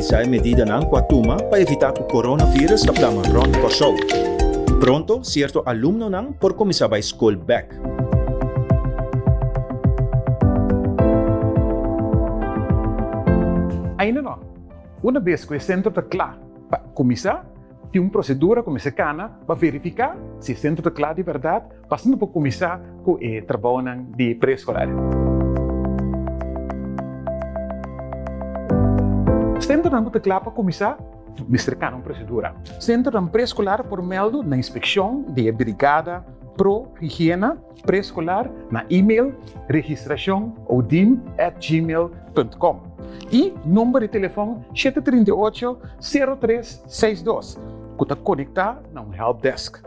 realizar medidas ng Quatuma para evitar que o coronavírus na plama ron kosow. Pronto, certo alumno nang por começar a school back. Ainda não. Uma vez que o centro está claro para começar, tem uma procedura como se cana para verificar se o centro está claro de verdade, passando por começar com o trabalho de pré-escolar. Centro não está claro para começar, Mr. Cana uma procedura. Centro não pré-escolar por meldo na inspeção de brigada pro higiene pré-escolar na e-mail registração.odim@gmail.com e número de telefone 738-0362 que está conectado na helpdesk.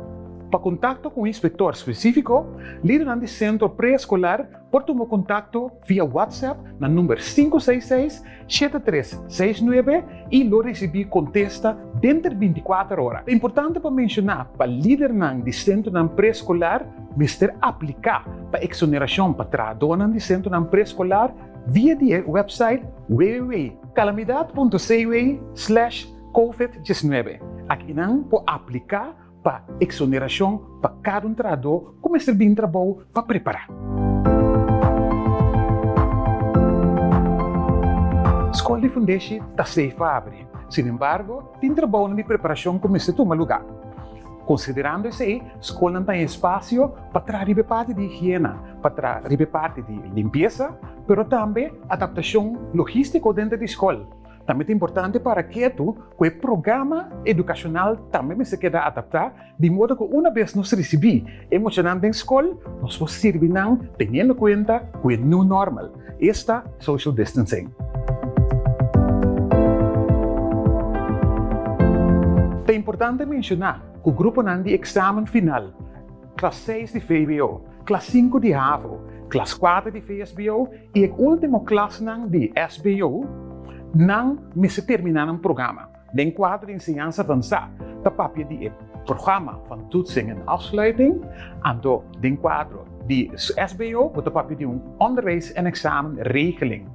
Para contato com o inspetor específico, líder do centro pré-escolar pode tomar contato via WhatsApp na número 566-7369 e lo receber contesta dentro de 24 horas. É importante para mencionar para líder do centro pré-escolar, Mr. aplicar para exoneração para trabalhador do centro pré-escolar via the website www.calamidade.ca/COVID-19. Aqui não pode aplicar para exoneração para cada trabalhador, começar bem trabalho para preparar. Escola de Fundeixe está safe para abrir. Sin embargo, tem trabalho de preparação começa a tomar lugar. Considerando isso aí, a escola não tem espaço para trazer parte de higiene, para trazer parte de limpeza, mas também adaptação logística dentro da escola. Também é importante para que o programa educacional também se quede adaptado, de modo que uma vez nós recebemos emocionante na escola, nós podemos servir tendo em conta o new normal, esta social distancing. É importante mencionar que o grupo de exame final, classe 6 de VWO, classe 5 de HAVO, classe 4 de VSBO e a última classe de SBO, não se terminar um programa. Den quadro de ensinança avançada, da papel de programa van toetsing en afsluiting, en den quadro de SBO, da papel de onderwijs en examenregeling.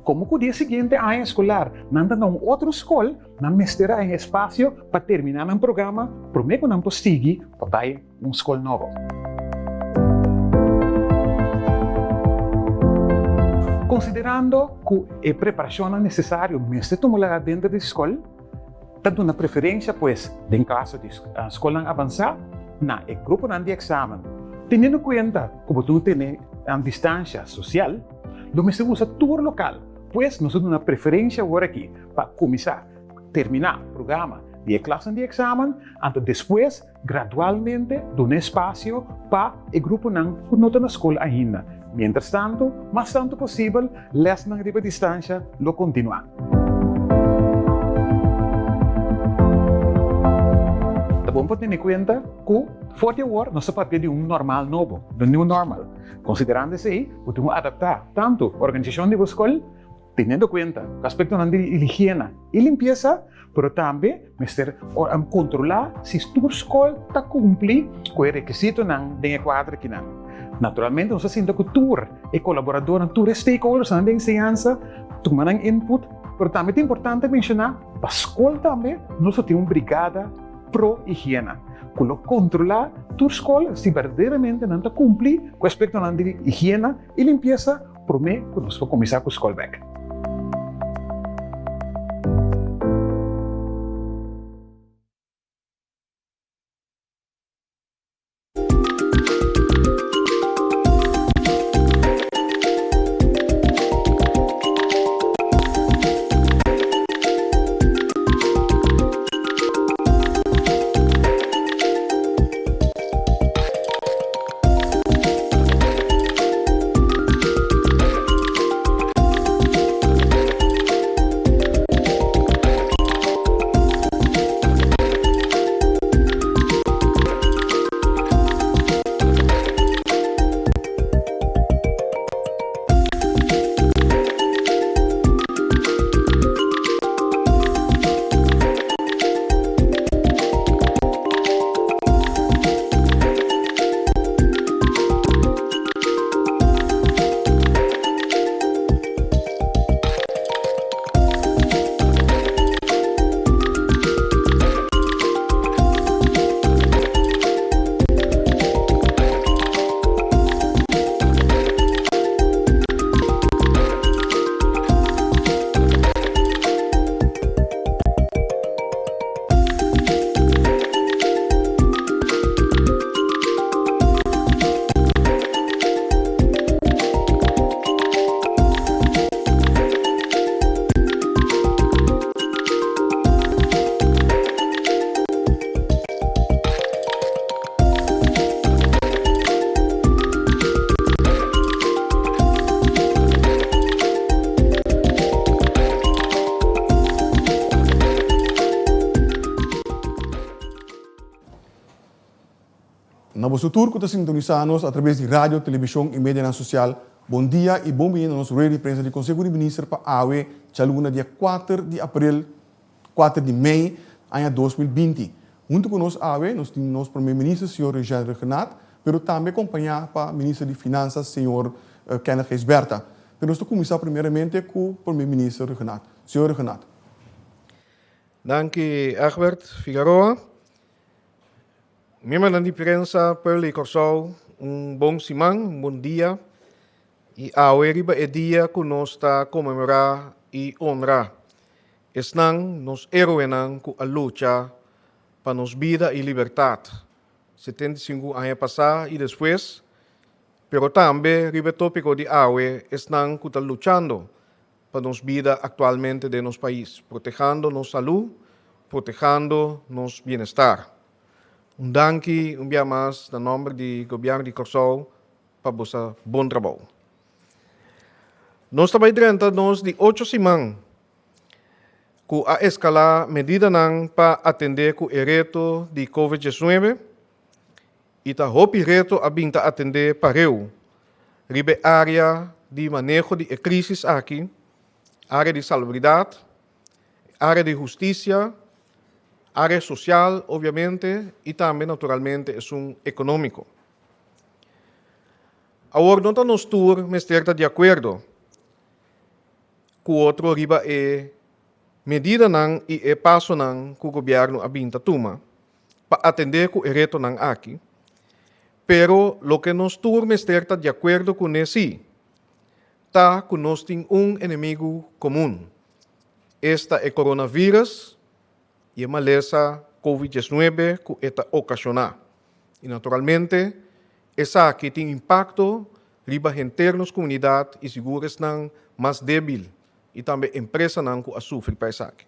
Como que o dia seguinte a escolar, nanda na outra escola, não terá espaço para terminar um programa, para mim que não possível para ir uma escola nova. Considerando que a preparação é necessária, mesmo tomar dentro da escola, dando uma preferência, pois, em caso de escola avançada, na grupo de exame, tendo em conta que você tem a distância social, não se usa tour local, pois nós temos uma preferência agora aqui para começar, terminar o programa de classe de exame, e depois, gradualmente, dar espaço para o grupo que não está na escola ainda. Mientras tanto, mais tanto possível, les na riba distância lo continua. É bom para ter em conta que, fora de agora, nós papel de normal novo, do new normal. Considerando isso aí, podemos adaptar tanto a organização da escola, tendo em conta o aspecto de higiene e limpeza, mas também controlar se a escola está cumprindo com o requisito de quadro que não. Naturalmente, nós temos que tour e colaborador em tour stakeholders na ensinança, tomando input, mas também é importante mencionar, para a escola também, nós temos uma brigada pro-higiene, que controlar a escola se verdadeiramente não está cumprindo com o aspecto de higiene e limpeza, para mim, que nós vamos começar com a escola back. Para o turco, está sintonizando a través de rádio, televisão e mídia social. Bom dia e bom dia nos rede de prensa do Conselho de Ministros para a AWE, Chaluna, dia 4 de abril, 4 de maio, ano 2020. Junto conosco, a AWE, nós temos nosso primeiro-ministro, senhor Jean Renato, mas também acompanhado para o ministro de Finanças, senhor Kenneth Geisberta. Mas nós vamos começar primeiramente com o primeiro-ministro Renato. Senhor Renato. Danke, Egbert Figueroa. Membro da imprensa, Perle Corsol, bom semana, bom dia. E a riba é dia que nós está comemorar e honrar. Estão nos heroes com a luta para nos vida e liberdade. 75 anos passados e depois, pero também riba tópico de AWE estão lutando para nos vida atualmente de nosso país, protegendo nossa saúde, protegendo nosso bem-estar. Danke, dia mais, no nome do governo de Corsol, para o bom trabalho. Nós também tratamos de 8 semanas, com a escala medida para atender com o reto de Covid-19 e o reto a binta atender para eu, ribe área de manejo de crise aqui, área de salubridade, área de justiça, área social, obviamente, e também, naturalmente, é econômico. Agora, não estamos todos de acordo com o outro riba medida e passo que o governo abinta toma para atender com o reto aqui. Pero, lo que nós todos de acordo com esse, está que nós temos inimigo comum. Este é o coronavírus, e a maleza Covid-19 que está ocasionar. E, naturalmente, essa aqui tem impacto riba internos comunidade e seguras não mais débil e também empresa não que sofre para essa aqui.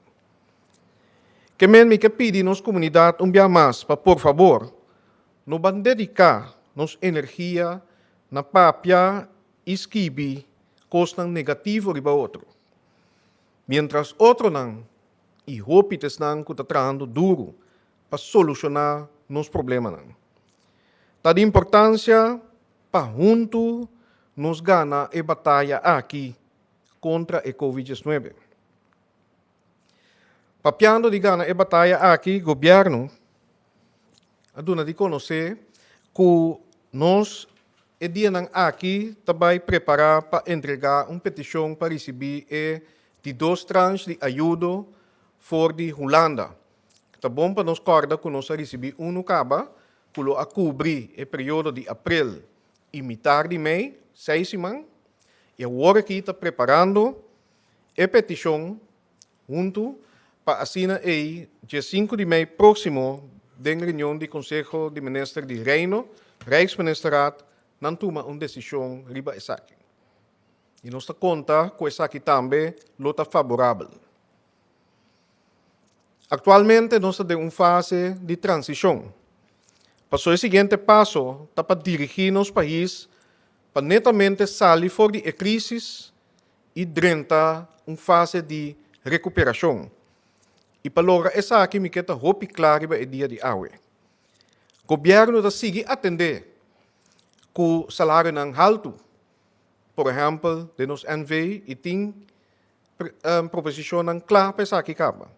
Que me que pedi nos comunidade dia mais para por favor não van dedicar nos energia na papia e esquibi costas negativo riba outro. Mientras outro não e hopites não que está trabalhando duro para solucionar nos problemas não. Tá de importância para junto nos ganhar a batalha aqui contra a Covid-19. Papiando de ganhar a batalha aqui, governo, aduna de conhecer que nós e dia aqui também preparar para entregar uma petição para receber de 2 tranches de ajuda for de Holanda. Tá bom para nós corda que nós receber no caba, que a cobrir o período de abril e metade de maio, 6 semanas, e agora aqui está preparando a petição junto para assinar dia 5 de maio próximo da reunião do Conselho de Ministros de Reino, Rijksministeraat, não toma uma decisão riba essa aqui. E nós conta com essa aqui também lota favorável. Atualmente, nós estamos em uma fase de transição. Para o seguinte passo, está para dirigir nosso país para netamente sair fora de crise e dentro uma fase de recuperação. E para lograr essa aqui, me queda roupa clara para o dia de hoje. O governo está seguir atender com o salário não alto, por exemplo, de nos NV e tem proposição não clara para essa aqui acaba.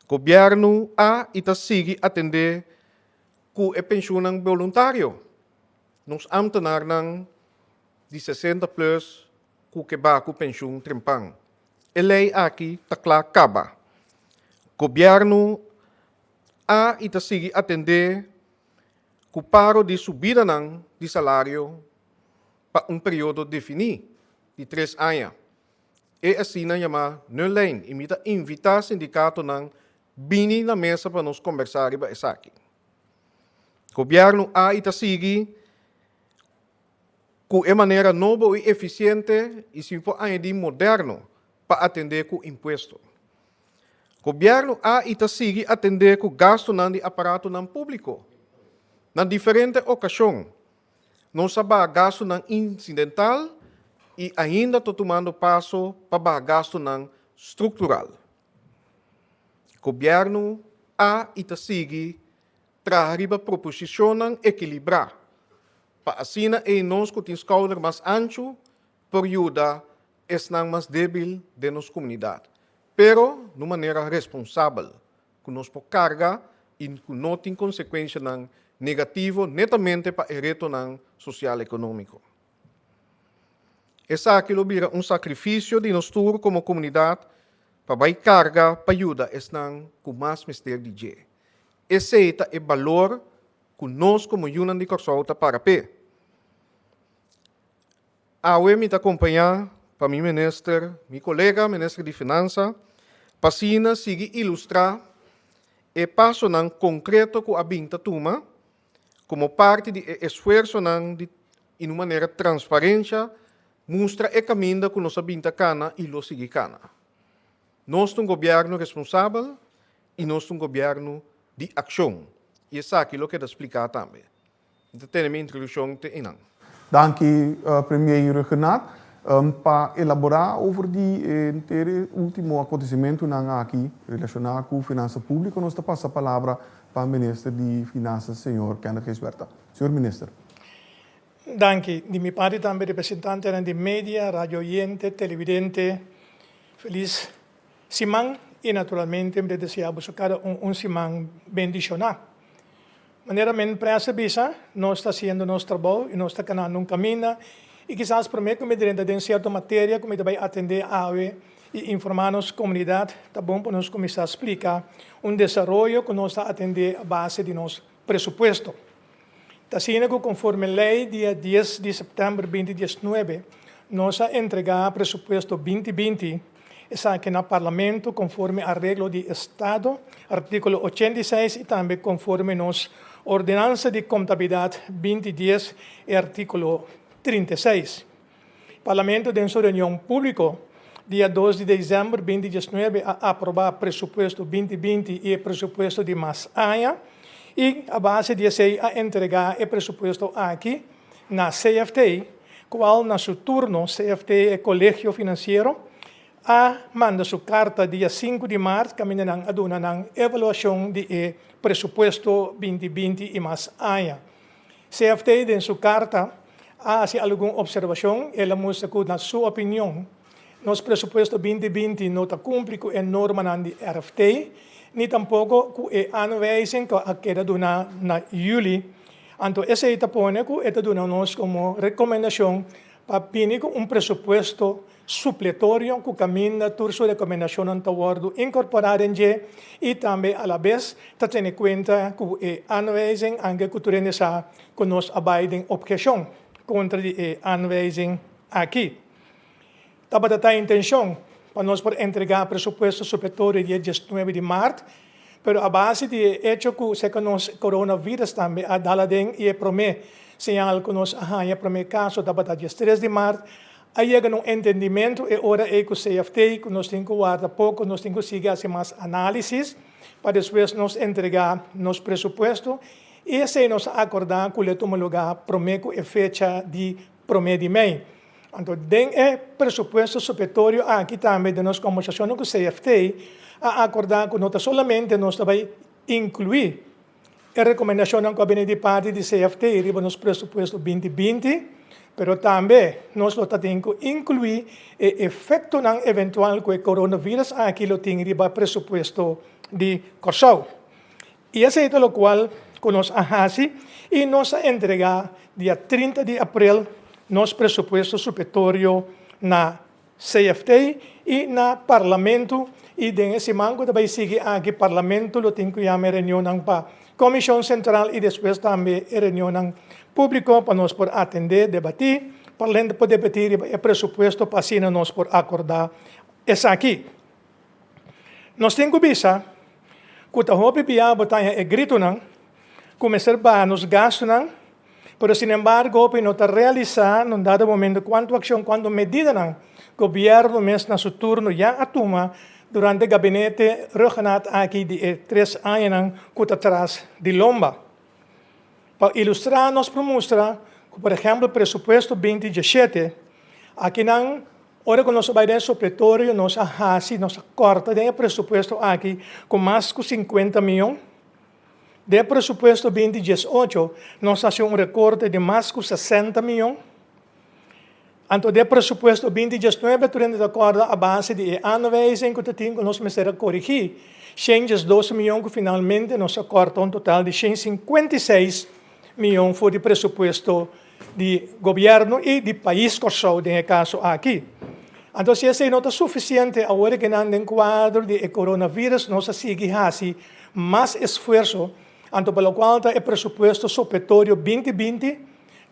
O governo está seguir atender com a pensão voluntário. Nos ambtenaar de 60 plus com que com pensão trempang. A lei aqui está clara acaba. O governo está seguir atender com o paro de subida de salário para um período definido de 3 anos. E assim não chama não lei. Imita invitar sindicato bini na mesa para nos conversar sobre isso aqui. O governo está seguir com a maneira nova e eficiente e simplesmente moderno para atender com o imposto. O governo está seguir atender com o gasto de aparato público. Na diferente ocasião, não sabe gasto incidental e ainda estou tomando passo para gasto estrutural. O governo está seguir traga proposiciones equilibradas. Para así nós que tem schouder mais ancho, por ayuda es mais débil de nossa comunidade. Pero de maneira responsável, que nos por carga e que não tem consequência negativo netamente para o reto social e econômico. Essa aquilo vira sacrifício de nós como comunidade para vai carga para ajuda es com mais mistério de je. Esse é o valor que nós como União de Corsauta para pé. Eu me acompanhar para meu colega, ministro de Finanças, para seguir ilustrar o passo concreto que a Binta toma como parte do esforço de uma maneira transparente, mostra o caminho que nós Binta cana e lo seguir cana. Nós temos um governo responsável e nós temos um governo de ação. E isso é aquilo que eu explicar também. Então, tenho minha introdução te inang. Dank u, premier Renaat. Para elaborar over die último acontecimento aqui relacionado com finanças públicas, nós passa a palavra para o ministro de Finanças, senhor Kenneth Gisberta. Senhor ministro. Danke. De minha parte também representante de mídia, radio oyente, televidente. Feliz semana e naturalmente me desejamos cada semana bendicionada. Maneiramente, para essa visa, nós estamos fazendo nosso trabalho e nós estamos caminhando caminho. E quizás para mim, como dentro de certa matéria, como vai atender a e informar a nossa comunidade, tá bom para nós começar a explicar desenvolvimento que nós está atender a base de nosso presupuesto. Está sendo que conforme a lei, dia 10 de setembro de 2019, nós a entregar presupuesto 2020, está aqui no Parlamento, conforme a regra de Estado, artículo 86, e também conforme nossa ordenança de contabilidade 2010 e artículo 36. O Parlamento, em sua reunião pública, dia 2 de dezembro de 2019, a aprovar o presupuesto 2020 e o presupuesto de mais ano, e a base de se a entregar o presupuesto aqui na CFT, qual na seu turno, CFT é Colégio Financeiro, a manda sua carta dia 5 de março, caminhando a dona na avaliação do presupuesto 2020 e mais ano. CFT, em sua carta, há alguma observação, ela mostra que, na sua opinião, nosso presupuesto 2020 não está cumprindo com a norma do RFT, nem tampouco com a anwijzing que era dona na julho. Então, essa é a põe que é dona nós como recomendação para pinir presupuesto supletório que caminha por sua recomendação anterior incorporar em G e também, a la vez, está tendo em conta que a anwijzing anche que turene sa que nós abidem objeção contra a anwijzing aqui. Estava a intenção para nós entregar presupuesto supletório dia 19 de março, mas a base de hecho que se conosce coronavírus também a dala den e promete sinal que nós a primeiro caso estava dia 3 de março, aí chega um entendimento e ora é que o CFT que nós temos que guardar pouco, nós temos que seguir assim mais análises para depois nós entregar nosso presupuesto. E se nós acordar que ele toma lugar prometo e fecha de promedio de mês. Então, dentro do presupuesto supletório aqui também de nossa conversação com o CFT, a acordar que não solamente nós vai incluir a recomendação do gabinete de parte do CFT e no presupuesto 2020, mas também nós temos que incluir o efeito eventual que o coronavírus aqui lo tem no presupuesto de Corsau. E esse é o qual que nós fazemos e nós entregar dia 30 de abril nosso presupuesto supletório na CFT e na Parlamento. E nesse mango também seguir aqui Parlamento, lo tem que chamar reunião para Comissão Central e depois também reunião pública para nós por atender, debater, para além de poder debater o presupuesto para assim nós por acordar essa aqui. Nós temos que pensar que a roupa a batalha é grito não, começar a nos gastos não, mas sin embargo não está realizar num dado momento quanto ação, quanto medida não, o governo mesmo na seu turno já atuma durante o gabinete regional aqui de 3 anos que está atrás de Lomba. Para ilustrar, nós mostrar, por exemplo, o presupuesto 2017, aqui não, ora que nós vai dar supletório, nós corta o presupuesto aqui com mais de 50 milhões, de presupuesto 2018, nós hace um recorte de mais de 60 milhões. Anto de presupuesto 2019, turno de acordo a base de aanwijzing que temos, nós precisamos corrigir. 112 milhões que finalmente nós acorda um total de 156 milhões for de presupuesto de governo e de país Kosovo, nesse caso aqui. Então, se esse não está suficiente, agora que não tem quadro de coronavírus, nós seguimos mais esforço, anto pelo qual o presupuesto supletório 2020,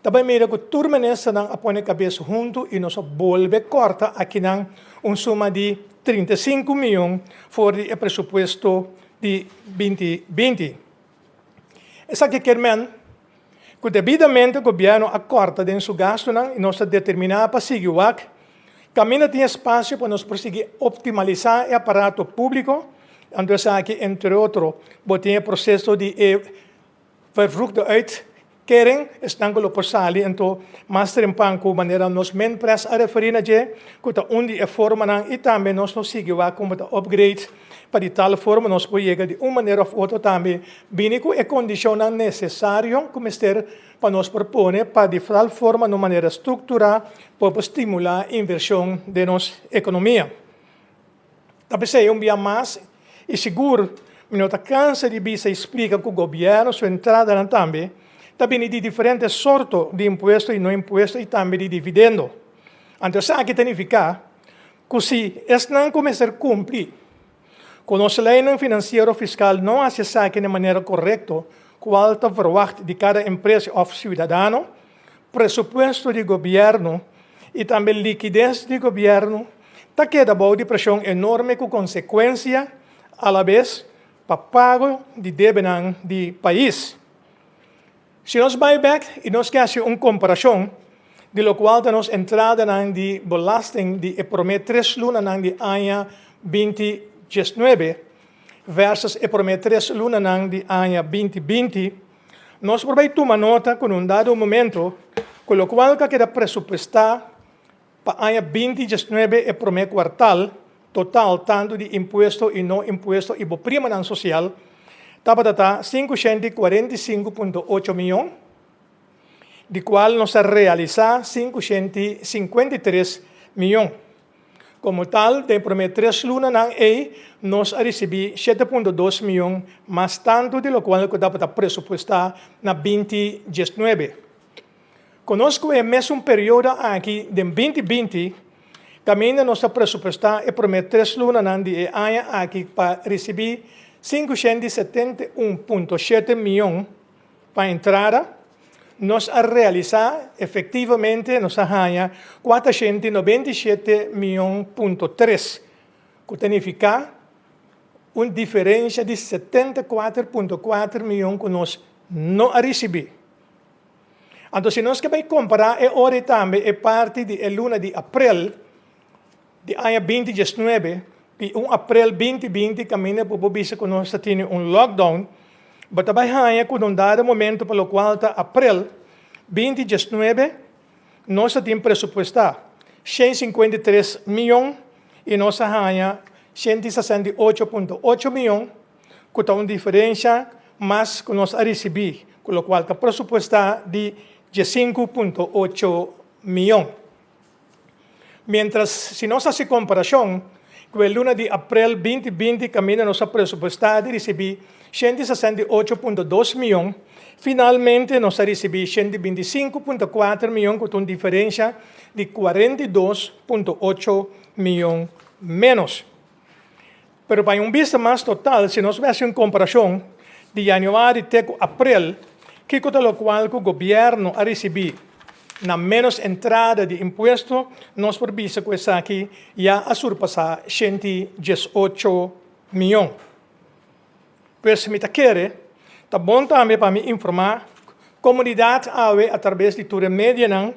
também mira que turma nessa não apone cabeça junto e nós volve corta aqui não suma de 35 milhões for o presupuesto de 2020. Essa que querem que devidamente o governo acorda em seu gasto não, e nós determinar para seguir o caminho tem espaço para nós prosseguir optimizar o aparato público, então aqui, entre outros, tem o processo de vervroegde uitkering, estão por sair, então, mais tempo, maneira nós men press a referir a que está onde é forma e também nós seguimos como upgrade para de tal forma nós podemos chegar de uma maneira ou outra também, bem com a condição necessária, como ter para nós propor, para de tal forma, de maneira estruturada, para estimular a inversão de nossa economia. Talvez seja dia mais e seguro, não está cansa de bisa explica que o governo, sua entrada também de diferentes sortes de imposto e não imposto e também de dividendo. Então, isso aqui significa que se este não começar a cumprir, com nossa lei financeira fiscal não acessa de maneira correta qual está verwacht de cada empresa ou cidadão, presupuesto de governo e também liquidez de governo, está quedando de pressão enorme com consequência, a la vez, para pago de débito do país. Se nós buyback e nós queremos uma comparação, de lo qual nós entrada de belasting de promet 3 lunas de ano 2019 versus promet 3 lunas de ano 2020, nós podemos tomar nota com dado momento, com lo qual queda presupuestar para ano 2019 promet quartal, total tanto de imposto e não imposto e prima social, estava 545,8 milhões, de qual nós realizar 553 milhões. Como tal, de promet 3 lunas nós recebemos 7,2 milhões, mais tanto de lo qual estava presupuestar na 2019. Conosco é mesmo período aqui de 2020, também nós presupuestar e promet 3 lunas de ano aqui para receber 571,7 milhões para a entrada, nós a realizar efetivamente nós ganha 497 milhões,3, que significa uma diferença de 74,4 milhões que nós não recebemos. Então, se nós queremos comparar, é hora também, é parte de luna de abril de ano 2019, e abril 2020 caminha para bisa que nós temos lockdown, mas também há um dado momento pelo qual abril 2019 nós temos presupuestar 153 milhões e nós há 168,8 milhões, que está uma diferença mais que nós recebemos, com o qual está presupuestar de 5,8 milhões. Mientras, se nós fazemos comparação, com a luna de abril 2020, caminha nossa presupuestada de receber 168,2 milhões, finalmente nós recebemos 125,4 milhões, com uma diferença de 42,8 milhões menos. Pero para vista mais total, se nós fazemos uma comparação de janeiro até abril, que com o qual o governo a receber na menos entrada de imposto, nós por vista que essa aqui já a surpassar 118 milhões. Pois me quer, tá bom também para me informar, comunidade AWE através de toda a média não,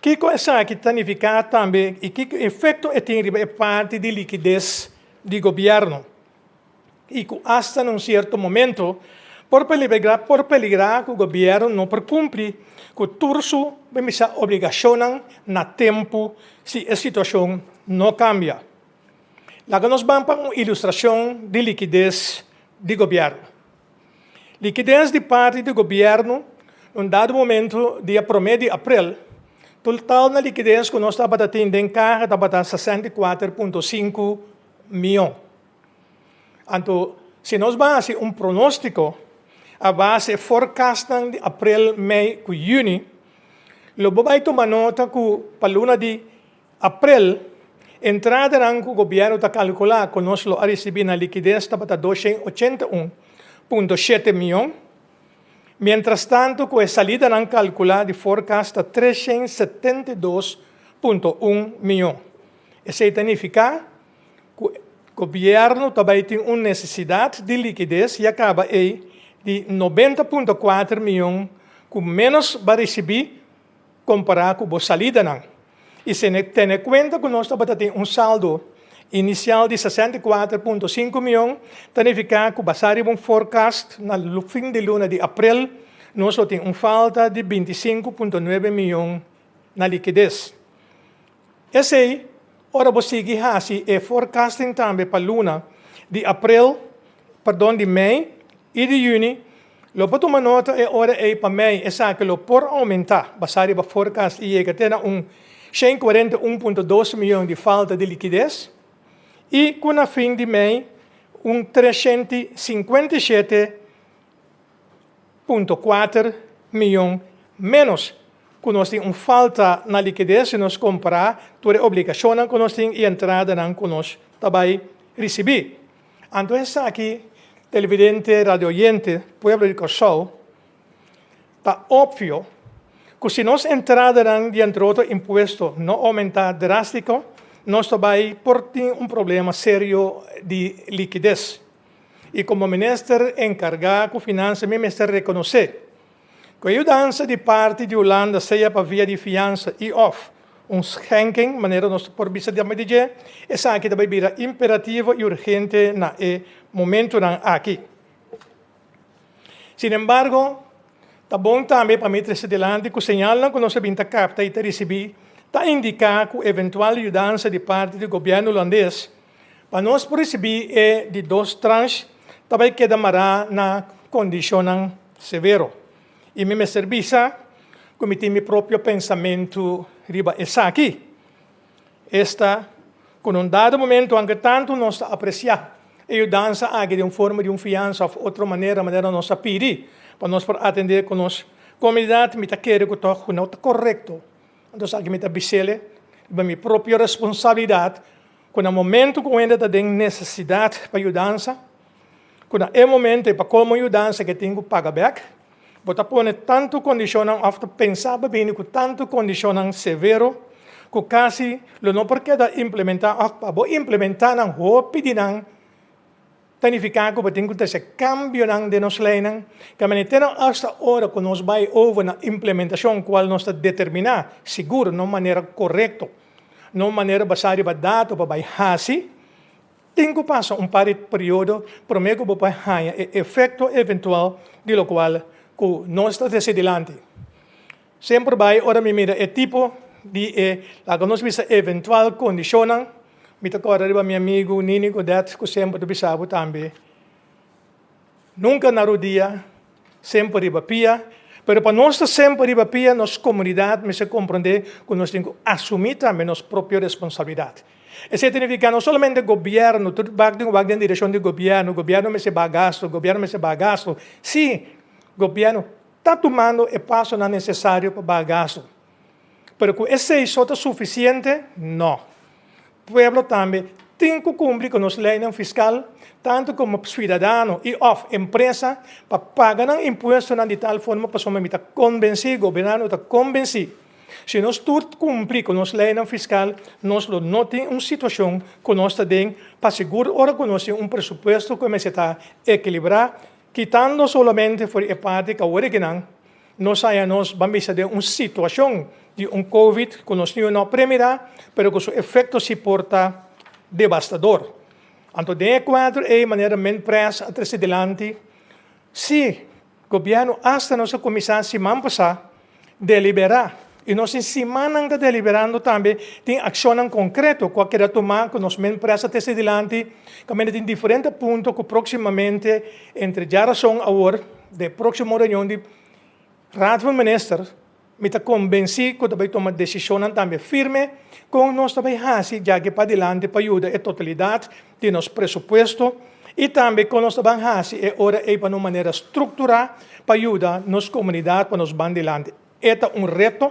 que essa aqui significa também e que efeito tem parte de liquidez do governo. E que hasta num certo momento, por peligrar que o governo não cumpre com turso, essa obrigação na tempo, se a situação não cambia. Lá nós vamos para uma ilustração de liquidez do governo. liquidez de parte do governo, num dado momento, dia 1º de abril, total na liquidez que nós estamos tendo em carga estava 64,5 milhões. Então, se nós vamos fazer pronóstico, a base forecasting de abril, mei e junho, logo vai tomar nota que para luna de abril, entrada que o governo está calculando que nós recebemos na liquidez estava 281,7 milhões. Mientras tanto, com a salida não calculada de forecast 372,1 milhões. Isso significa que o governo também tem uma necessidade de liquidez e acaba aí de 90,4 milhões, que menos vai receber comparado com a salida não. E se tem em conta que nós temos saldo inicial de 64,5 milhões, significa que basado em forecast, no fim de luna de abril, nós temos falta de 25,9 milhões na liquidez. Esse aí, ora você seguir assim, é forecasting também para luna de abril, de mei e de junho. Logo tomar nota é hora para mei, é que lo por aumentar, basado em forecast, e que tem 141,2 milhões de falta de liquidez. E com a fim de mei, 357,4 milhões menos que nós temos falta na liquidez se nós comprar toda a obrigação que nós temos e entrada que nós também receber. Então, aqui, televidente, radioyente, pueblo de Cosol, está óbvio que se nós entrada dentro de outro imposto não aumentar drástico, nós também temos problema sério de liquidez. E como ministro encarregado de finanças, me ministro reconhecer que a ajuda de parte de Holanda seja para via de fiança e off, schenking, maneira nós por vista de dizer, essa aqui também vira imperativo e urgente na momento aqui. Sin embargo, está bom também para meter adelante que o sinal que nós vamos captar e receber está indicar que a eventual ajuda de parte do governo holandês para nós receber de 2 tranches também quedará na condição severo. E me serviça como tem meu próprio pensamento riba essa aqui. Esta, com dado momento, em que tanto nós apreciamos a ajuda de uma forma de fiança ou outra maneira nós pedir para nós atender com nossa comunidade, me querer que não está correto. Então, aqui me bisele, é minha própria responsabilidade, quando é momento que ainda tem necessidade para ajudança, quando é momento para como ajudança que tenho que pagar back, vou pôr tanto condicionam, after pensar bem que tanto condicionam severo, que quase não porque da implementar, vou implementar não vou pedir não, significa que tenho que ter esse cambio de nos leis, que a gente hasta hora que nós vai over na implementação qual nós determinar, seguro, não maneira correta, não maneira baseada em dados para vai hasi, tem que passar par de período para mim que vai ganhar efeito eventual de lo qual que nós está decidilante. Sempre vai ora me mira tipo de la que nós visa eventual condicionam. Me recordo de meu amigo Nini Godet, que sempre do bisabo também. Nunca na rodia, sempre riba pia, mas para nós sempre riba pia, nossa comunidade, me se compreender que nós temos que assumir também nossa própria responsabilidade. Isso significa não somente o governo, tudo vai na direção do governo, o governo me se bagasto, o governo me se bagasto. Sim, o governo está tomando o passo necessário para bagasto. Mas que esse é suficiente? Não. O pueblo também tem que cumprir com as leis fiscais, tanto como cidadão e empresa, para pagar impostos de tal forma para somente convencer o governo, está convencer. Se nós cumprir com as leis fiscais, nós não temos uma situação que nós temos para segurar ou reconhecer presupuesto que está equilibrado, quitando solamente por a parte que original, nós vamos ter uma situação de COVID que nós não premiará, mas que seu efeito se porta devastador. Então, de quadro é maneira men pressa atrás adelante, se o governo hasta nossa comissão semana passada deliberar, e nós em semana que deliberando também tem ação em concreto que quer tomar com nós men pressa atrás adelante, que tem diferentes pontos que proximamente entre geração agora de próxima reunião de Raad van Ministers, me está convencido que vai tomar decisão também firme, com nós também assim, já que para adelante para ajudar a totalidade de nosso presupuesto, e também com nós também assim, é hora de para uma maneira estruturada para ajudar nossa comunidade, para nos bandelante. Este é reto,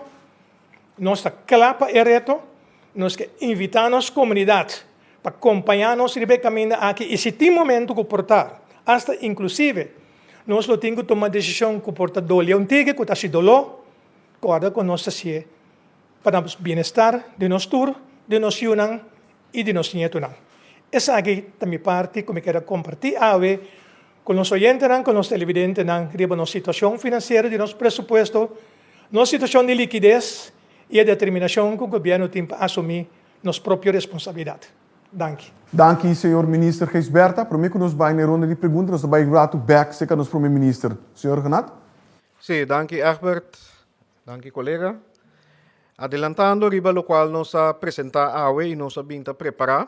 nós está claro para o reto, nós que invitar a nossa comunidade para acompanhar-nos e caminhar aqui, e se tem momento que portar, hasta inclusive, nós lo temos que tomar decisão que porta dole antiga, que está se dolor, guarda com nossa cie, para o bem-estar de nosso tour, de nosso yunang e de nosso nieto. Essa aqui também parte que me quero compartilhar com os oyentes, com os televidentes, sobre a situação financeira de nosso presupuesto, nossa situação de liquidez e a determinação que o governo tem para assumir nossa própria responsabilidade. Dank. Dank, senhor ministro Gisberta. Para mim, que nos vai na ronda de perguntas, nós vamos grato back, se que nos primeiro ministro. Senhor Renato? Sim, danke Egbert, danke colega. Adelantando riba lo qual nos apresenta awe e nos abinta preparar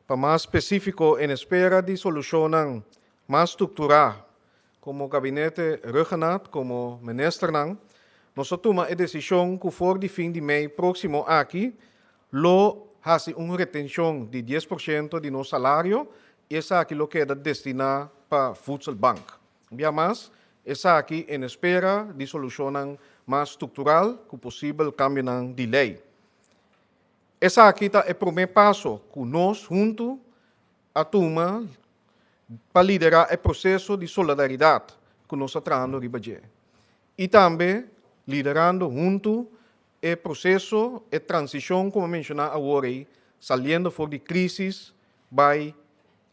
para mais específico em espera de solucionar mais estruturar como gabinete Regenat, como minister nós toma a decisão que for de fim de mês próximo aqui, lo hace uma retenção de 10% de nosso salário e essa aqui lo queda destinado para Voedselbank. Via mais, essa aqui em espera de solucionar mais estrutural que possível cambio de lei. Essa aqui é o primeiro passo que nós, junto a turma, para liderar o processo de solidariedade que nós estamos trazendo riba. E também liderando junto o processo de transição, como mencionei agora, saliendo fora de crise by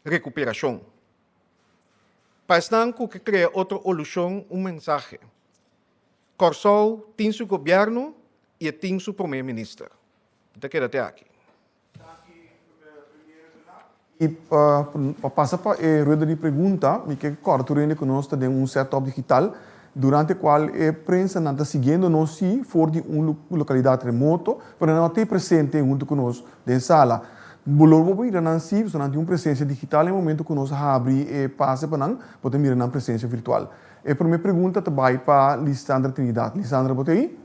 recuperação. Para estar que cria outra solução, mensagem. Corsol tem seu governo e tem seu primeiro-ministro. Então, queda até aqui. E para passar para a roda de pergunta, me quero cortar conosco de setup digital, durante o qual a prensa está seguindo nós se for de uma localidade remota, para não ter presente junto conosco na sala. Logo, não se durante uma presença digital, no momento que nós abrimos e passa para não, podemos mirar na presença virtual. A primeira pergunta vai para Lisandra Trinidad. Lisandra, bota aí.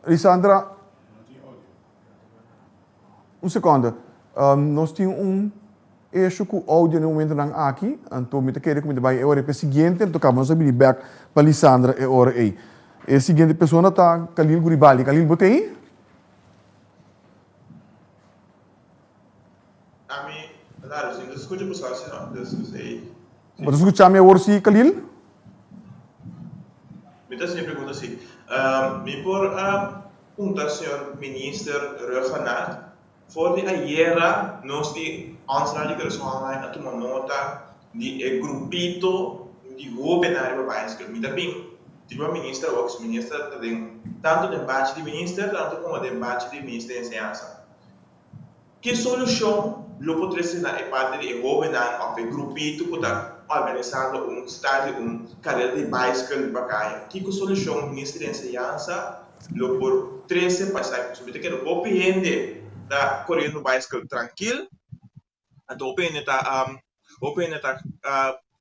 Lisandra, um segundo. Nós temos eixo com áudio no momento aqui, então me quero que me vai a hora seguinte, então acabamos de back para Lisandra e hora aí. A seguinte pessoa está Khalil Guribali. Khalil, bota aí. A mim, claro, sim, escuta pessoal, se não, sei. Você escuta me agora sim, Khalil? Me está sempre pergunta assim. Me por perguntar, senhor ministro Regenat, voor de ayer nós de ansra de geração a tomar nota de grupito de governar país que me dá bem. Tipo ministro ou ex-ministro tem tanto debate de ministro tanto como debate de ministro de enseñanza. Que solução lo poderia ser na parte de governar ou de grupito que está organizando estádio carreira de bicycle para que solução ministro de enseñanza lo por 13 passar sobre que não compreende da correndo bicycle tranquilo então opene tá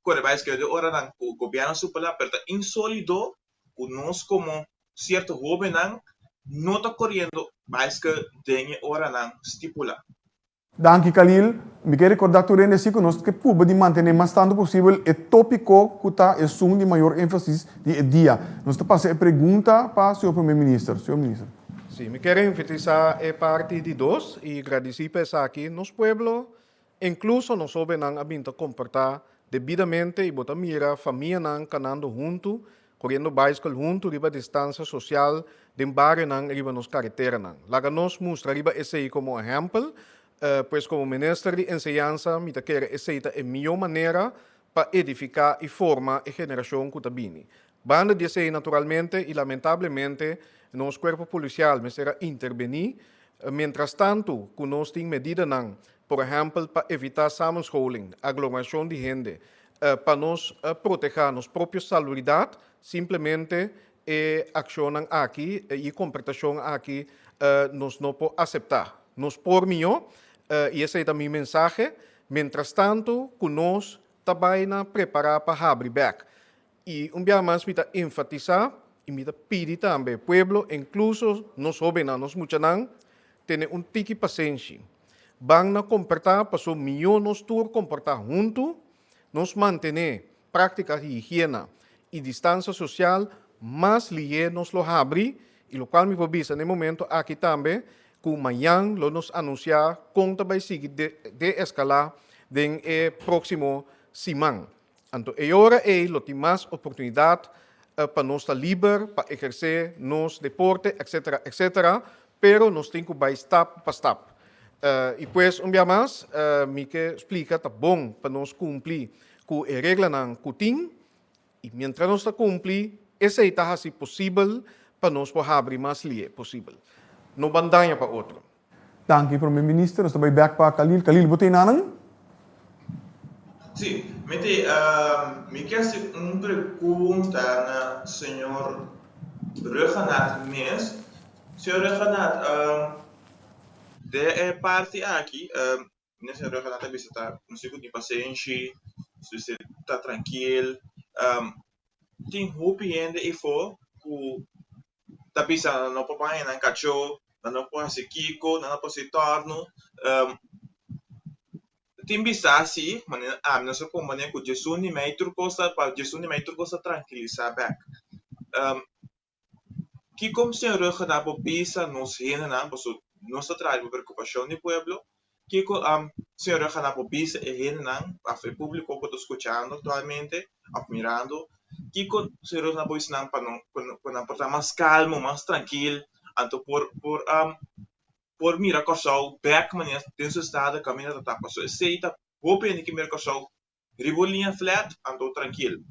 corre bicycle de hora não o governo supera pero insólido que nós como certo governo não está correndo bicycle de hora não estipula. Danke, Khalil. Me quero recordar que nós que puba de manter mais tanto possível o tópico que está é som de maior ênfase de dia. Nós estamos passando a pergunta para o senhor primeiro-ministro. Senhor ministro. Sim, me quero enfatizar a parte de dois e agradecer para aqui nos pueblos, incluso nós soberano a binta comportar devidamente e botar mira família nan canando junto, correndo bicycle junto, riba distância social, de barrio nan riba nos carretera nan. Laga nos mostra riba esse aí como exemplo, pues como ministro de enseñanza, me quero essa é a melhor maneira para edificar e formar a geração que está vindo. Banda de esse naturalmente e lamentavelmente nosso corpo policial me será intervenir, mientras tanto, que nós temos medidas, por exemplo, para evitar samenscholing, aglomeração de gente, para nós proteger nossa própria saúde, simplesmente accionam aqui e comportação aqui nós não podemos aceitar. Nós, por mim, e esse é também o mensagem, mientras tanto, que nós também preparar para abrir back. E dia mais me enfatizar e me pedir também, pueblo, incluso nós jóvenes, nós muitos tem tique paciência. Vão comportar, passou milhões de comportar junto, nos manter prática de higiene e distância social, mas lié nos lo abrir, e lo qual me visa no momento aqui também, que amanhã nos anunciar como vai seguir de escalar no próximo semana. Então, agora é o que mais oportunidade para nós estar livre, para exercer nos deporte, etc., etc., pero nós temos que ir step por step. E depois, dia mais, me explica que é bom para nós cumprir com a regra que tem, e mientras nós cumprir, essa é assim possível para nós abrir mais lié possível. Não bandanha para outro. Dank u, Primeiro-Ministro. Nós estamos back para Khalil. Khalil, botei nanang? Sim, me quer uma pergunta na senhor Reganat mesmo. Senhor Reganat, de parte aqui, né, senhor Reganat, você está no ciclo de paciência, você está tranquilo, tem roupa ainda e for, que está pensando no papai, no cachorro, não pode ser Kiko, não pode ser Torno, tem bisa assim, mas não sei como maneira que Jesus nem meio coisa para Jesus nem meio coisa tranquilizar back. Que como senhor que por bisa nos rena não, posso nossa traz preocupação do pueblo, que senhor que por bisa e rena não, a fe público que estou escutando atualmente, admirando, que senhor na pois não para não portar mais calmo, mais tranquilo, então por mira corsau back maneira tem seu estado caminho da tapa so aceita hope que mira corsau ribolinha flat ando tranquilo.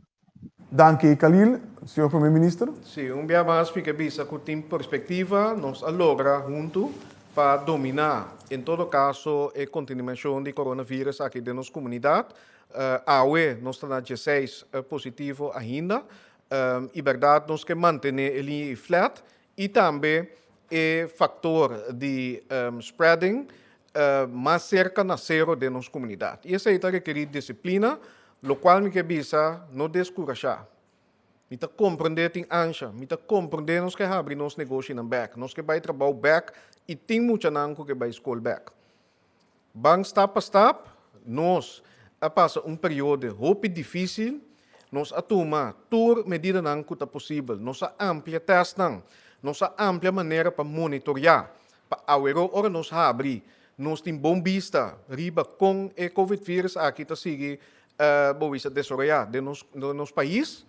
Dank u, Khalil. Senhor Primeiro-Ministro. Sim, dia mais fica vista que tem perspectiva, nós logra junto para dominar, em todo caso, a continuação do coronavírus aqui na nossa comunidade. AUE, nós estamos na 16 positivo ainda, e verdade, nós que manter a linha flat e também o fator de spreading mais cerca na zero de nossa comunidade. E essa é a requerir disciplina, o qual me que visa não descorajar. Me tá compreender tem ancha, me tá compreender nós que abrir nosso negócio na back, nós que vai trabalhar back e tem muita nanco que vai escolher back. Bang step a step, nós passa período roupa difícil, nós atoma toda medida nanco tá possível, nós amplia teste não. Nossa ampla maneira para monitorar, para agora nós abrir, nós temos bom vista, riba com o Covid-vírus aqui está seguir, boa desarrollar de nosso país,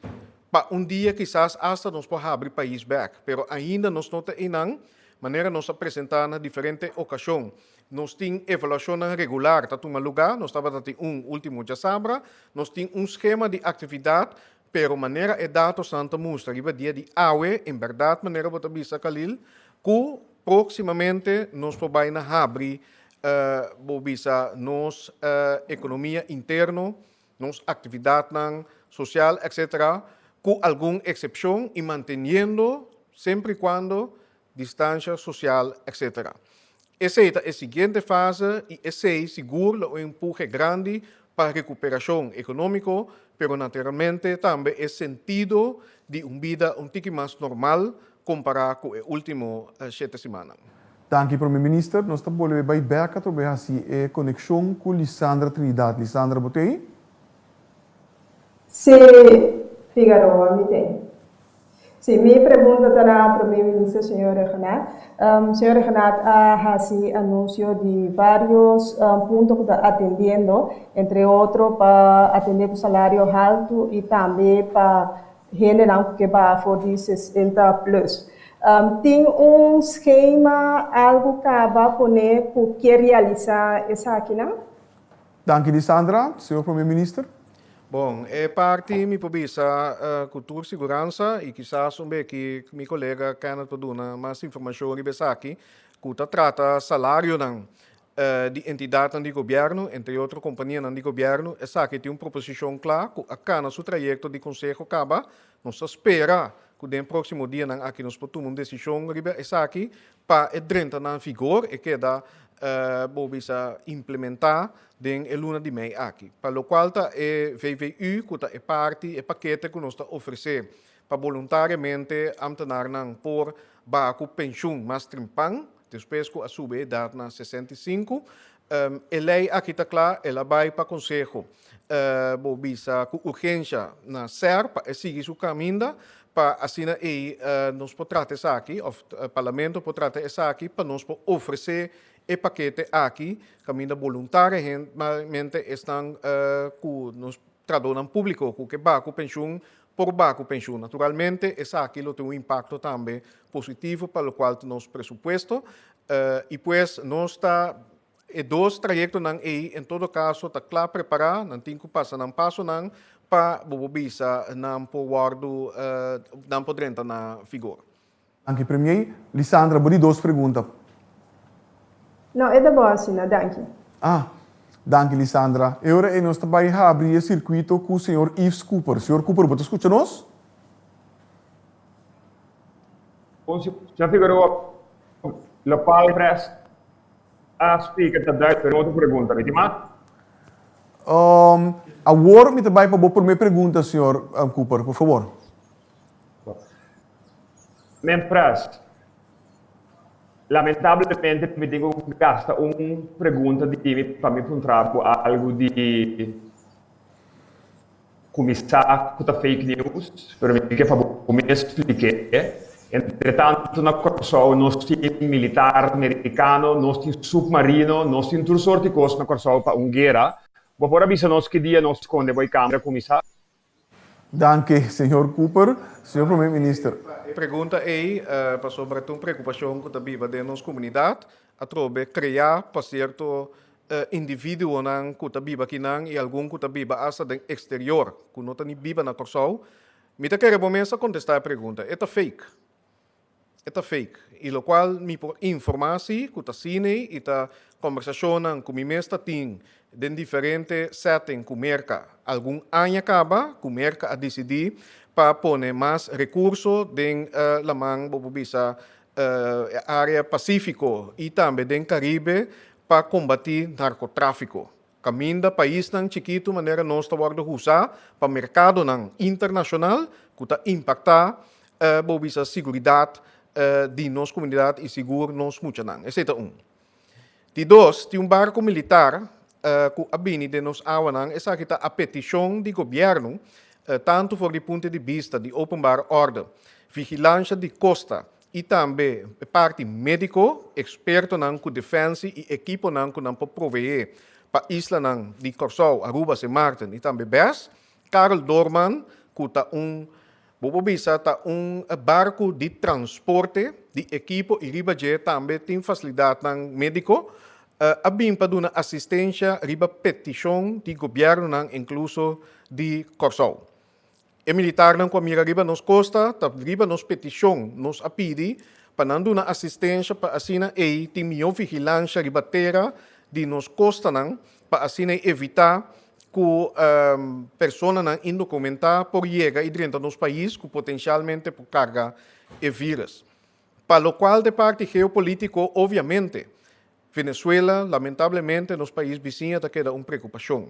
para dia quizás hasta nós podemos abrir país back, pero ainda nós não temos maneira nós apresentar na diferente ocasião. Nós temos avaliação regular, está em lugar, nós estamos tendo último de sabra, nós temos esquema de atividade, pero maneira é dados Santa mostra, riba dia de AUE, em verdade, maneira bota bisa Khalil, que proximamente nós podemos abrir, bisa nos economia interna, nos atividade social, etc., com alguma exceção e mantendo sempre quando distância social, etc. Essa é a seguinte fase e esse é seguro o empurre grande para a recuperação econômica, pero naturalmente também é sentido de vida pouco mais normal comparado com a última 7 semanas. Dank u, Primeiro-Ministro. Nós estamos bem back para assim a conexão com Lisandra Trinidad. Lisandra, botei? Sim, Figueroa, me tem. Sim, minha pergunta para o Primeiro-Ministro, senhor Reganat. Senhor Reganat, há assim anúncio de vários pontos que está atendendo, entre outros para atender o salário alto e também para gente que vai for de 60 plus. Tem esquema, algo que vai poner por que realizar essa aqui, não? Dank u, Lisandra. Senhor Primeiro-Ministro. Bom, é parte me pobisa cultura segurança e quizás que meu colega quer nos dar mais informação sobre aqui, que trata salário não. de entidade de governo, entre outras companhias de governo, essa aqui tem uma proposição clara, que acá no seu trajeto de conselho acaba, nós espera que no próximo dia aqui nós podemos uma decisão, essa aqui, para entrar na vigor e queda bisa implementar den luna de mei aqui. Para o qual tá VVU, que é parte, é paquete que nós está oferecer para voluntariamente amtenar por baco pensão mais trimpang, depois que a sua idade na 65, a lei aqui está clara, ela vai para o conselho, bisa com urgência na SER, para seguir o caminho, para assim nós podemos tratar isso aqui, o parlamento pode tratar isso aqui, para nós oferecer e paquete aqui, caminho voluntariamente estão nos traduzem público, que baco pensão por baco pensão. Naturalmente, isso aqui tem um impacto também positivo para o qual nós presupuesto e pues nós está dois trajetos em todo caso está claro preparar, não tem que passar não passo não para bobisa não powardo não poder entrar na figura. Anche Premier, Lisandra, vou duas perguntas. Não, é da boa, Sina, danke. Danke, Lisandra. Agora nós também abrir o circuito com o senhor Yves Cooper. Senhor Cooper, você escuta nós? Já Figueroa, local press, a speaker da outra pergunta, não é? Agora me também para a primeira pergunta, senhor Cooper, por favor. Meu press, lamentavelmente me tenho que gastar uma pergunta de time para me encontrar com algo de começar com a fake news, para mim que para me explicar. Entretanto, na Corsol, nós temos militar americano, nós temos submarino, nós temos tudo sorte de coisas na Corsol para uma guerra. Vou por avisar nós que dia nós esconde a câmara começar. Danke, senhor Cooper. Senhor primeiro-ministro. A pergunta é sobre uma preocupação que também de nossa comunidade, a trobe criar para certo indivíduo que também aqui e algum que também asa do exterior, que não tem viva na Corsol. Me te quero começar a contestar a pergunta. É fake. É fake. E o qual me por informação que está cine e está conversação com me mestra tem de diferente setting com merca. Algum ano acaba, com merca a decidir para pôr mais recursos em la mão bobisa área Pacífico e também em Caribe para combater narcotráfico. Caminho país não chiquito maneira nós estamos usar para mercado não internacional que está impactar bobisa segurança de nossa comunidade e seguro nós muito não. Esse é um. De dois, tem barco militar que a bini de nos awanan essa que está a petição do governo tanto por do ponto de vista de openbare orde, vigilância de costa e também parte médico, experto na defesa e equipo na que não pode prover para a isla de Corsol, Aruba, Sint Maarten e também Bes, Karel Doorman, que está barco de transporte de equipo e ribaje também tem facilidade médico, a bim para dar assistência riba petição de governo incluso de Corsol. E militar não comira riba nos costa, riba nos petição nos apidi para não dar assistência para assim tem melhor vigilância riba terra de nos costa não para assim evitar que pessoas não indocumentada por chegar e dentro dos países que potencialmente por carga e vírus. Para o qual de parte geopolítico, obviamente, Venezuela, lamentavelmente, nos países vizinhos, está queda uma preocupação.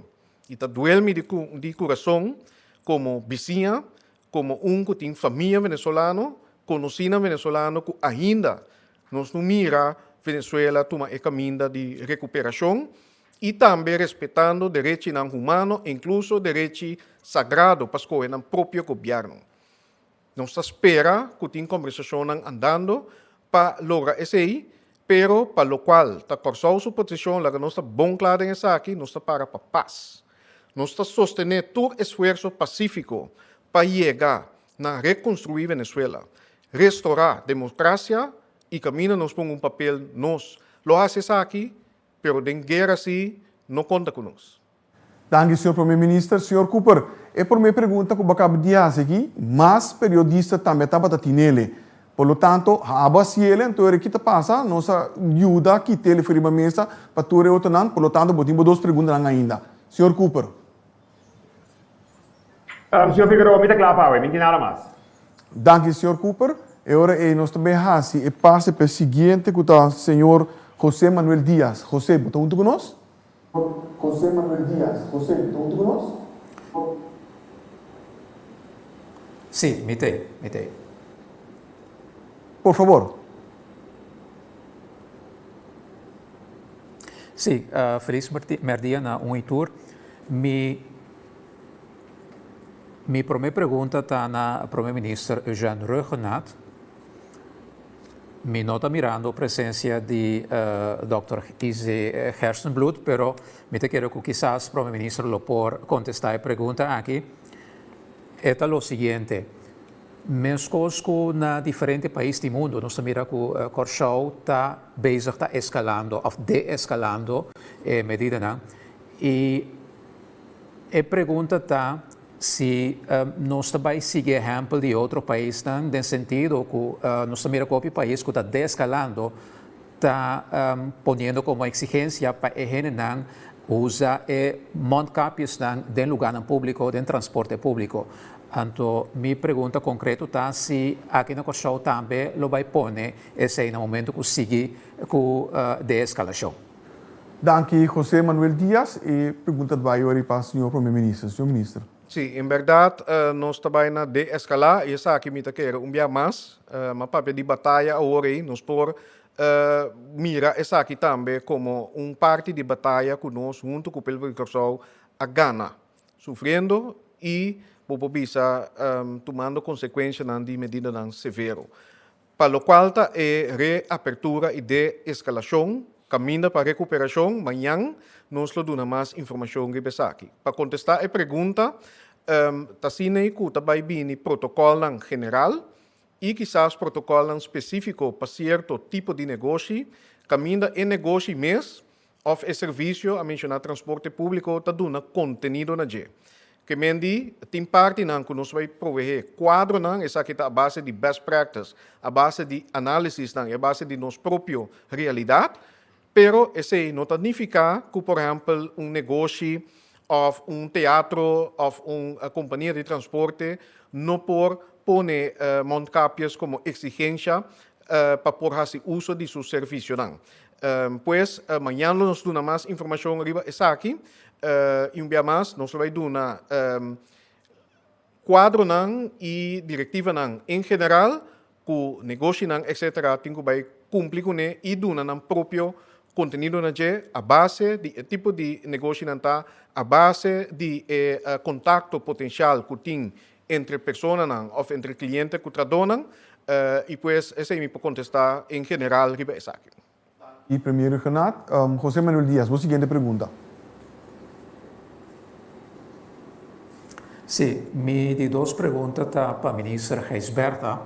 E está doendo de coração, como vizinha, como que tem família venezuelana, conhecida venezuelana, que ainda nos não mira Venezuela toma o caminho de recuperação e também respeitando direitos humanos, incluso direitos sagrados para escolher no próprio governo. Nós espera que tenha conversação andando para lograr isso aí, pero para o qual está cortando sua posição, lá que nós está bom claro nessa aqui, nós está para paz. Nós está sostener todo esforço pacífico para chegar na reconstruir Venezuela, restaurar a democracia e caminho nos põe papel nós. Lo hace aqui, pero de guerra assim, não conta conosco. Danke, senhor primeiro-ministro. Senhor Cooper, é por minha pergunta que eu acabo de fazer aqui, mas periodista também está para tinele. Por lo tanto, haba sielen, então ele kita passa, nossa ajuda que ele foi uma mesa para tu reotonan, por lo tanto, botimos duas perguntas ainda. Senhor Cooper. Senhor Figueroa, me declara para não tem nada mais. Dank u, senhor Cooper. Agora, nós também hasi e passe para o seguinte, que o senhor José Manuel Dias. José, está junto conosco? José Manuel Dias. José, está junto conosco? Sim, me tem. Por favor. Sim, feliz merdia na Unitur. Minha primeira pergunta está na primeiro-ministro Jean Regenat. Me nota mirando a presença de Dr. Ise Hersenbloed, pero me te quero que quizás o primeiro-ministro lo por contestar a pergunta aqui. É o seguinte, mesmo na diferentes países do mundo, nós miramos que o Corchou está bezig, está escalando, ou de-escalando medida, né? E a pergunta está se nós também seguimos exemplo de outro país, no sentido que nós miramos que o país que está de-escalando está ponendo como exigência para a gente usa mondkapjes den lugar público, den transporte público. Então, minha pergunta concreta está se aqui na Corchou também lo vai pôr esse no momento que sigue com de-escalação. Dank u, José Manuel Dias. E pergunta vai para o senhor primeiro-ministro. Senhor ministro. Sim, em verdade, nós trabalhamos de escalar e essa aqui me quer dia mais, mas papel de batalha agora nós por mira essa aqui também como parte de batalha que nós junto com o povo a Gana, sofrendo e por bisa tomando consequências de medida severo. Para o qual é reapertura e de escalação, caminho para recuperação, amanhã nós lhe damos mais informação que essa aqui. Para contestar a pergunta, tasine que também bini protocolo general e quizás protocolo específico para certo tipo de negócio, caminho em negócio mesmo, ou é serviço, a mencionar transporte público, está dando conteúdo na G. Que mendi, tem parte que nós vamos prover quadro, essa aqui está a base de best practice, a base de análise, a base de nossa própria realidade, pero esse não significa que, por exemplo, negócio ou teatro ou uma companhia de transporte não por pôr mondkapjes como exigência para por fazer uso de seu serviço. Pois, amanhã nós damos mais informação arriba essa aqui. E dia mais, nós vamos dar quadro e diretiva em geral, que o negócio, etc., tem que cumprir com e dar próprio conteúdo a base de tipo de negócio, a base de contato potencial que tem entre pessoas ou entre clientes que trabalham, e pues, esse me pode contestar em geral, essa aqui. E primeiro, Renato, José Manuel Dias, a seguinte pergunta. Sim, minha duas perguntas para a ministra Geisberta.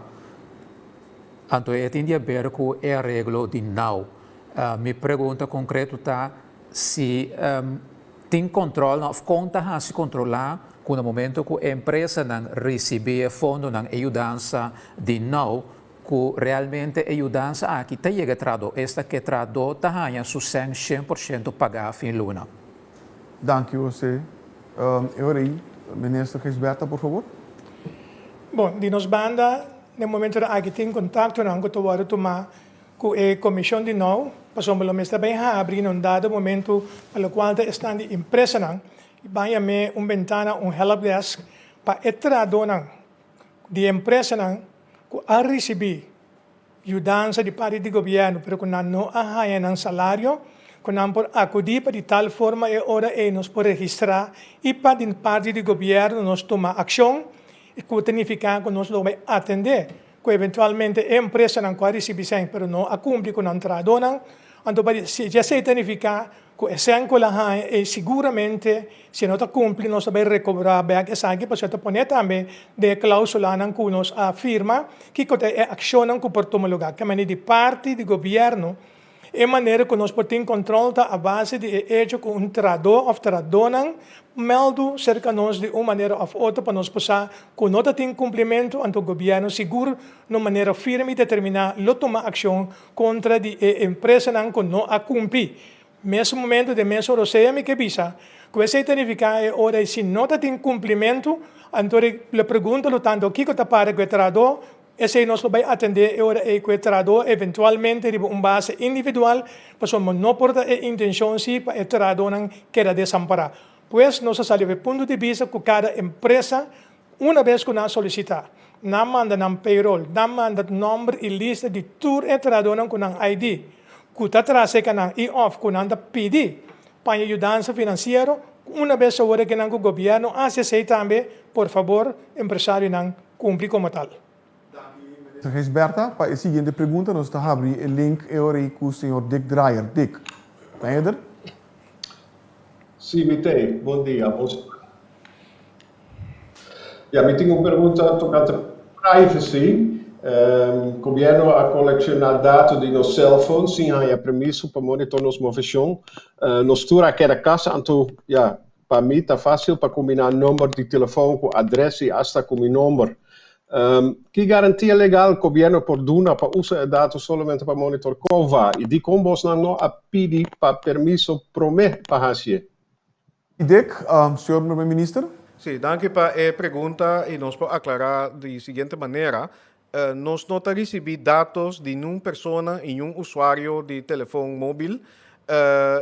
Então, eu tenho a ver com o arreglo de now. Minha pergunta concreta está se tem controle, ou conta se controlar no momento que a empresa recebe fundo de ajudança de now, que realmente a ajudança aqui está chegando, esta que trado está ganhando 100% pagar fim luna. Dank u, José. Ministra Geisberta, por favor. Bom, de nos banda, no momento que tem contato com a tomar com a comissão de nou, passamos pelo mês também a abrir dado momento pelo qual estão de empresa e vai a ventana helpdesk para entrar de empresa que a receber ajuda de parte do governo, pero que não há salário, que não por acudir de tal forma e ora nos por registrar e para parte do governo nós tomar ação e que significa que nós vamos atender que eventualmente a empresa não quer receber pero não a cumprir com a entrada então já se significa que esse ancola é seguramente se não está cumprir nós vamos recobrar bem essa aqui para você poner também de cláusula que nós afirma que é ação que por tomar lugar que de parte do governo E maneira que nós podemos controlar a base de hecho com tradutor ou tradutora meldo cerca nós de uma maneira ou outra para nós passar com nota tem cumprimento ante o governo seguro de maneira firme e determinar lo tomar ação contra a empresa que não a cumprir. Nesse momento de mês europeia me que bisa, que você verificar é hora se nota tem cumprimento, então le pergunta lo tanto que está para o tradutor. Esse nós vai atender ora e tradutor eventualmente de base individual, mas não porta a intenção se para o tradutor não queda desamparado. Pois nós salimos do ponto de vista que cada empresa, uma vez que nós solicitar, não manda um payroll, não manda número e lista de tudo o tradutor com um ID, que está trazendo com um off que não pedir para ajudança financeira, uma vez que o governo acessa também, por favor, empresário não cumpre como tal. Gisberta, para a seguinte pergunta, nós estamos abrindo o link com o senhor Dick Dreyer. Dick, está aí? Sim, Mitei. Bom dia. Me tenho uma pergunta tocante a privacy. O governo a colecionar dados de nos cell phones sem a permisso para monitorar nos movimentação. Nós tura aquela casa, então, para mim está fácil para combinar número de telefone com adresse e até com o número. Que garantia legal o governo pode dar para usar dados somente para monitorar COVID? E de como você não a pedir para permisso prometer para fazer? Dick, senhor primeiro-ministro? Sim, danke para a pergunta e nós podemos aclarar de seguinte maneira. Nós não recebemos dados de uma pessoa e um usuário de telefone móvel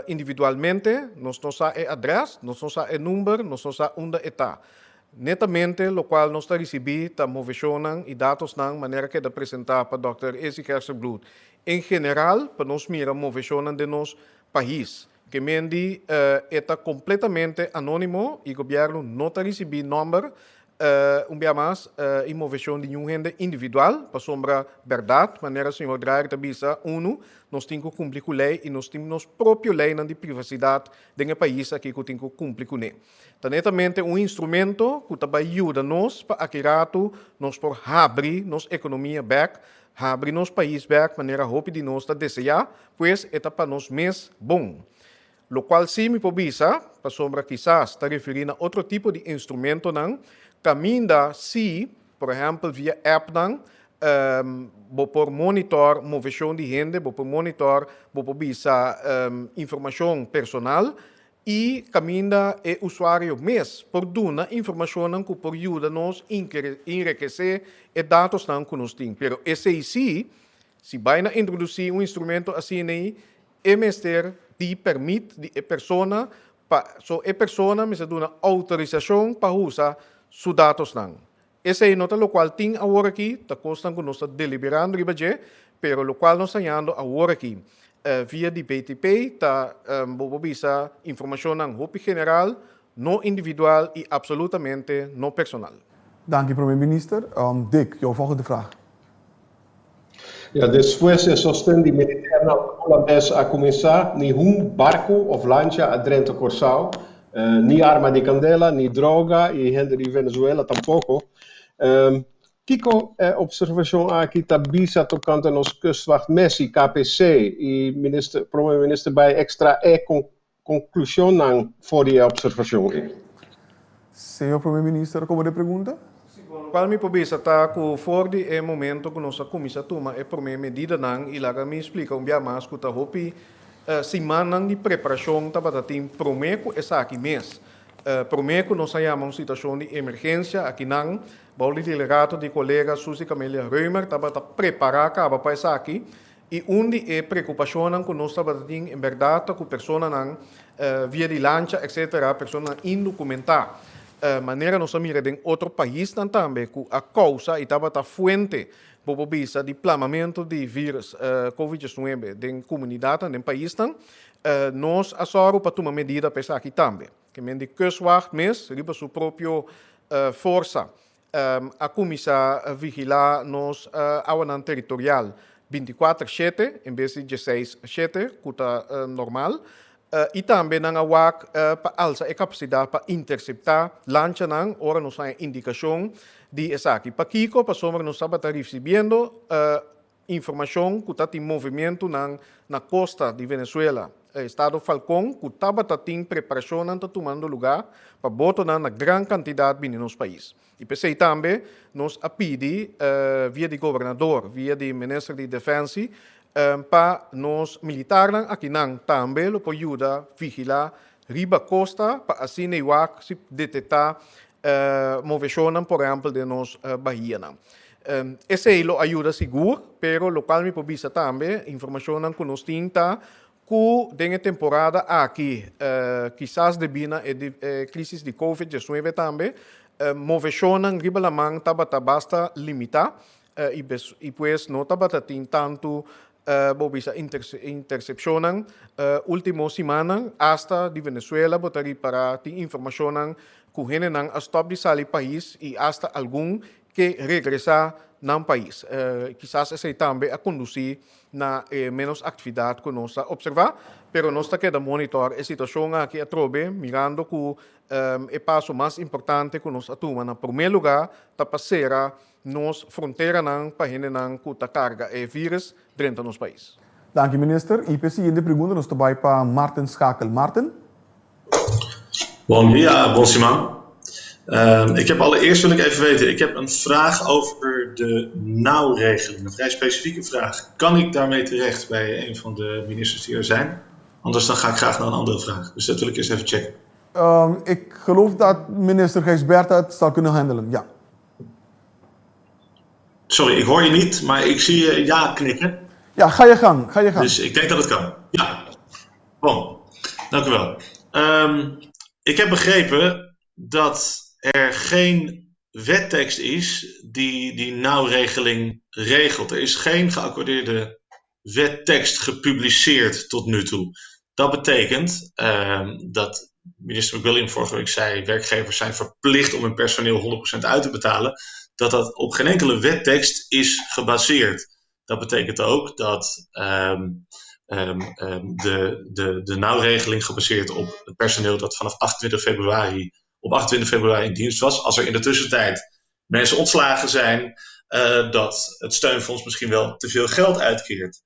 individualmente. Nós não sabemos o adresse, nós não sabemos o número, nós não sabemos onde está. Netamente, o qual nós recebemos a movimentação e dados de maneira que é apresentar para o Dr. Izzy Gerstenbloed. Em geral, para nós mirar a movimentação de nosso país. Que mendi está completamente anônimo e o governo não recebe número mais imovação de um renda individual para sombra verdade, maneira senhor Dreyer tabisa nós temos que cumprir com a lei e nós temos nossa própria lei de privacidade do país aqui que temos que cumprir com ele. Então, netamente instrumento que também ajuda nós para aquirato nós por abrir nossa economia back, abrir nosso país back, maneira roupa de nós desejar, pois é para nós mesmo bom. Lo qual sim me pobisa, para sombra quizás está referindo a outro tipo de instrumento não, caminha se, por exemplo, via app não, por monitor movimentação de gente, por monitor, por pobisa informação personal e caminha o usuário mesmo por dar informação que por ajuda nos enriquecer e dados não que nós temos. Pero esse sim, se vai introduzir instrumento assim, é mestre de permite de persona a persona me dá uma autorização para usar seus dados não. Esse é nota o qual tem agora aqui, está constando que nós estamos deliberando ribaje, pero o qual nós estamos agora aqui via de BTP está bisa informação não roupa general, não individual e absolutamente não personal. Dank u, premier-minister. Dick, jouw volgende vraag. Después de sostener militar holandês a começar, nenhum barco ou lancha a Drento Corsau, nem arma de candela, nem droga, e gente de Venezuela tampouco. Kiko, observação aqui está bisa tocando nos kustwacht Messi, KPC, e primeiro-ministro vai extra conclusão não for a observação. Senhor primeiro-ministro, como de pergunta? Qual me pobisa tá com Ford é momento que nossa comissão toma é por meio medida não e lá me explica dia mais que tá hopi semana de preparação tá para ter promeco essa aqui mês promeco nós chamamos uma situação de emergência aqui não o delegado de colega Suzy Camélia Reumer tá para preparar acaba para essa aqui e onde é preocupação que nós tá para ter em verdade com pessoa não via de lancha etc pessoa indocumentada maneira nós mira em outro país também que a causa estava a fuente por vista de plamamento de vírus COVID-19 em comunidade no país nós assoro para tomar medida para aqui também que men de kustwacht mes riba sua própria força a comissão vigilar nos awanan territorial 24/7 em vez de 16/7 que está normal. E também não há para alça a capacidade para interceptar lancha não ora nos há indicação de essa aqui para Kiko para sombra nós estamos recebendo informação que está em movimento na costa de Venezuela. Estado Falcão, que estava em preparação, está tomando lugar para botar na grande quantidade no nosso país. E pensei também, nós a pedir, via de governador, via de ministro de Defesa, para nós militares aqui também, para ajudar a vigilar riba costa, para assim se detectar movimento, por exemplo, de nos Bahia. Esse lo ajuda seguro, pero local me provisa também informação que nós temos que dengue temporada aqui, quizás devido à crise de Covid-19 também, movimento riba la mão basta limitar e pues não tem tanto bobisa intercepcionan último semana hasta de Venezuela botari para ti informação que generan a stop de salir país e hasta algum que regressar no país. Quizás esse também a conduzir na menos atividade que nós observar, pero nós queda monitor a situação aqui a trobe, mirando que o passo mais importante que nós atuamos, na primeiro lugar, tá passera nos fronteira não para generar que a carga é vírus dentro do nosso país. Dank u, minister. E a seguinte pergunta nos vai para Martin Schakel. Martin? Bom dia, Bonsiman. Ik heb allereerst wil ik even weten, ik heb een vraag over de nauwregeling, een vrij specifieke vraag. Kan ik daarmee terecht bij een van de ministers die er zijn? Anders dan ga ik graag naar een andere vraag. Dus dat wil ik eerst even checken. Ik geloof dat minister Gijsberta het zal kunnen handelen, ja. Sorry, ik hoor je niet, maar ik zie je ja knikken. Ja, ga je gang, ga je gang. Dus ik denk dat het kan. Ja. Bon, dank u wel. Ik heb begrepen dat er geen wettekst is die nauwregeling regelt. Er is geen geaccordeerde wettekst gepubliceerd tot nu toe. Dat betekent dat minister McWilliam vorige week zei, werkgevers zijn verplicht om hun personeel 100% uit te betalen, dat op geen enkele wettekst is gebaseerd. Dat betekent ook dat de nauwregeling gebaseerd op het personeel dat vanaf 28 februari in dienst was. Als er in de tussentijd mensen ontslagen zijn, dat het steunfonds misschien wel te veel geld uitkeert.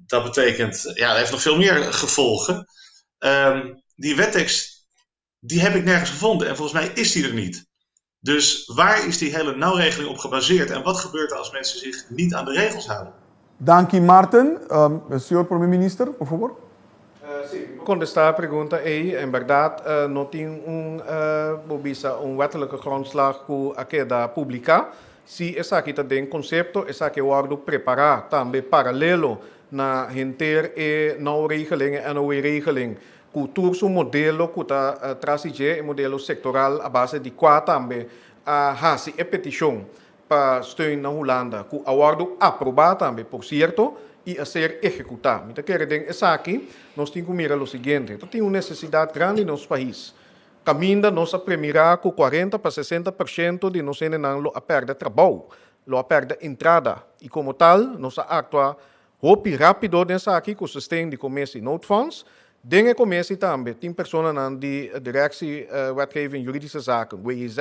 Dat betekent, ja, dat heeft nog veel meer gevolgen. Die wettekst, die heb ik nergens gevonden en volgens mij is die er niet. Dus waar is die hele nauwregeling op gebaseerd en wat gebeurt er als mensen zich niet aan de regels houden? Dank u, Martin. Senhor Primeiro Minister, por favor. Contestar a pergunta é, em verdade, não tem wettelijke grondslag que a queda pública. Se essa aqui tem conceito, essa aqui é algo preparar também paralelo na gente e não regeling e não regeling. Cultura um modelo que está trazendo um modelo sectoral a base de qual também a hasi e petição para steun na Holanda, que a algo aprovado também, por certo, e a ser executado. Então, quer dizer, essa aqui, nós temos que mirar o seguinte, então, tem uma necessidade grande no nosso país. Caminha nós a premirar com 40% para 60% de nós não a perda de trabalho, a perda de entrada. E como tal, nós atua rápido nessa aqui, com o sistema de comércio e noodfonds. Dingen commissie também tem pessoas na directie wetgeving juridische zaken WIZ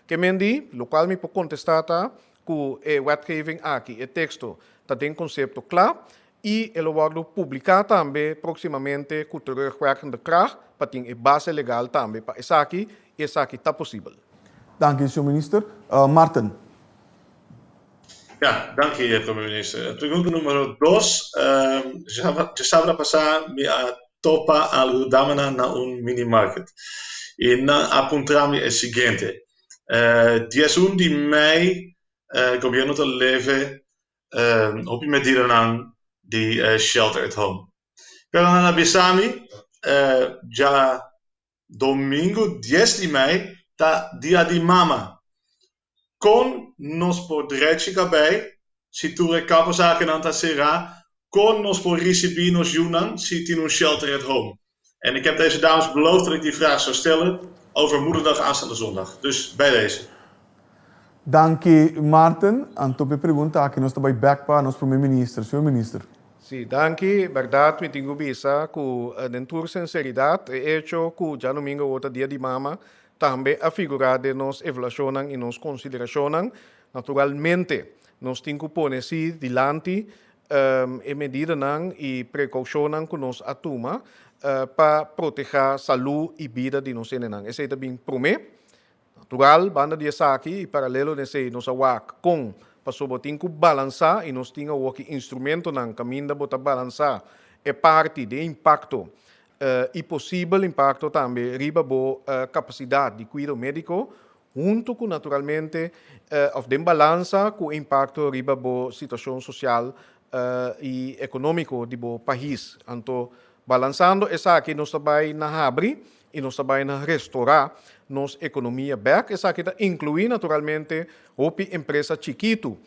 que men die lokaal me pode contestar que wetgeving aqui é texto tá tem conceito claro e ele vai publicar também proximamente com terugwerkende kracht para ter base legal também para essa aqui tá possível. Dank u, senhor minister. Martin. Ja, dank je, premier-minister. Pergunta número 2. Já sabe passar topa algodamana na minimarket. E na apuntrami é seguinte. Dia 1 de maio, o governo está leve op mediram de shelter at home. Pero na Bissami, já domingo 10 de maio, tá dia de mama. Com nos podrete cabei, se tu recaposaken aan será, con nos por recibi nos Yunan, zit in een shelter at home. En ik heb deze dames beloofd dat ik die vraag zou stellen over Moederdag aanstaande zondag. Dus bij deze. Dank u, Martin. Anto pe pergunta aqui nós também back para nosso primeiro-ministro, senhor ministro. Sim, danke. Verdade, me tenho visa que dentro sinceridade é hecho que já domingo outro dia de mama também a figura de nos evaluacionan e nos consideracionan. Naturalmente, nós temos que pôr se dilante e medida e precaucionan que nos atuma para proteger a saúde e vida de nós. Esse é também promete. Natural, banda de aqui e paralelo nesse nos awak com para botar que balançar e nós temos o instrumento na caminho de botar balançar é parte de impacto e possível impacto também riba bo capacidade de cuidado médico junto com naturalmente of de balança com impacto riba bo situação social e econômico de bo país. Então, balançando essa aqui nós também na abrir e nós também na restaurar nossa economia back. Essa aqui inclui naturalmente o empresa chiquito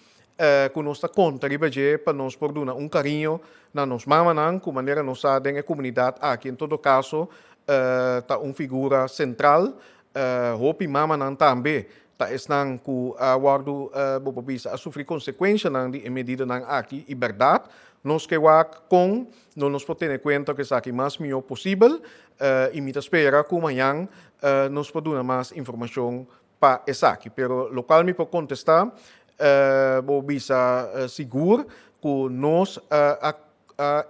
que nós está contribuindo para nós por dar carinho na nos mamanan, com maneira nós sabemos a comunidade aqui em todo caso está figura central. Hopi mamanan também está estando com a guardo a sofrer consequências de medida aqui e verdade. Nós que com não nos podemos ter conta que isso aqui mais melhor possível e me espera que amanhã nos podemos dar mais informação para isso aqui. Pero local me pode contestar vou bisa seguro que nós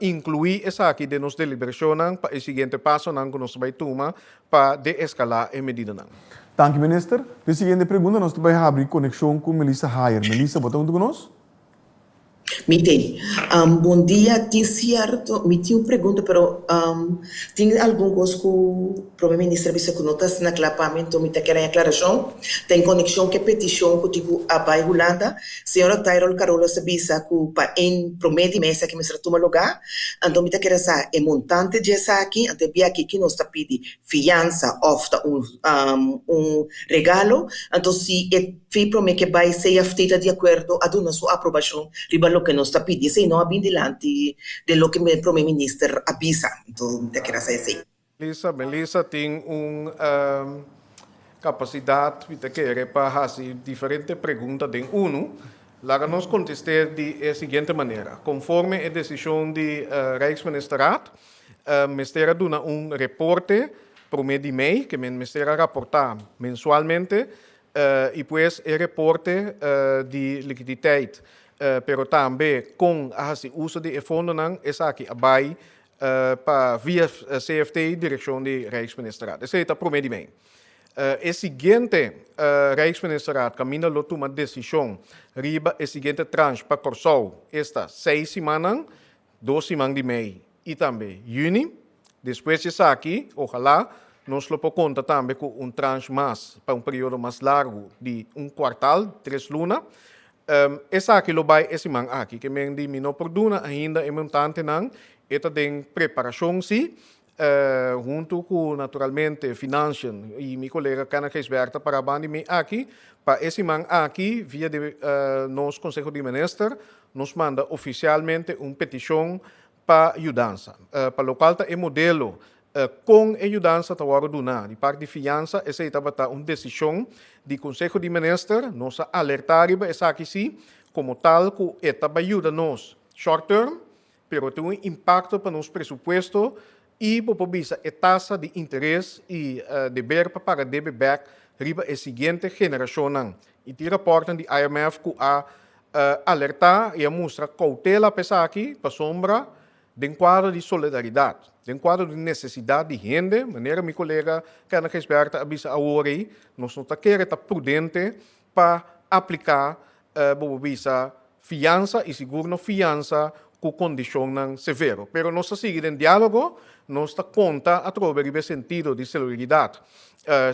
incluir isso aqui de nos deliberação para o seguinte passo que nós vai tomar para desescalar a medida. Dank u, minister. De seguinte pergunta, nós vamos abrir conexão com Melissa Hayer. Melissa, bota junto conosco? Miten, bom dia, tem certo, me tinha uma pergunta, pero tem algum coisa que o primeiro-ministro disse que notas na clapamento, me quer aclaração, tem conexão com a petição que tipo a Bai Holanda, senhora Tyrol Carola Sabisa que para em prometo mesa que me será tomar lugar, então me quer saber é montante de essa aqui, até bem aqui que nós está pedindo fiança ou regalo, então se é promete que vai ser feita de acordo a dar sua aprovação, riba lo que nos está pedindo, se não abrir delante de lo que o primeiro-ministro avisa. Então, te quero dizer assim. Melissa tem capacidade de fazer diferentes perguntas de lá nós contestar de seguinte maneira. Conforme a decisão do Rijksministeraat, o Ministério dá reporte por meio de e-mail, que o Ministério raportar mensualmente, e depois o reporte de liquiditeit. Pero também com o uso de fundo essa aqui vai para via CFT direção de Rijksministeraat. Esse é o primeiro e-mail. O seguinte Rijksministeraat caminha a tomar decisão riba o seguinte tranche para Corsol esta 6 semanas, 2 semanas de mês e também junho. Depois disso aqui, ojalá nós lo conta também com tranche mais para período mais largo de quartal, 3 lunas. Essa aqui lo vai esse man aqui que me di mino produna ainda é montante não eta tem preparação sim junto com naturalmente finanças e meu colega Cana Geisberta para bandi me aqui para esse man aqui via de nos Conselho de Ministros nos manda oficialmente petição para ajudança para local é modelo com a ajudança tawaro duna de parte de fiança essa estava uma decisão de Conselho de Ministros nos alertar essa aqui sim como tal que etapa ajuda nos short term pero tem impacto para nos presupuesto e por visa a taxa de interesse e dever para pagar debe back riba a seguinte geração e te reportam de IMF que a alertar e a mostrar cautela para aqui para sombra de quadro de solidariedade, de quadro de necessidade de renda, maneira meu colega Cana Geisberta avisa a hora nós não está querendo estar prudente para aplicar visa fiança e seguro fiança com condição severa. Pero nós está seguindo em diálogo, nós está conta a través do sentido de solidariedade.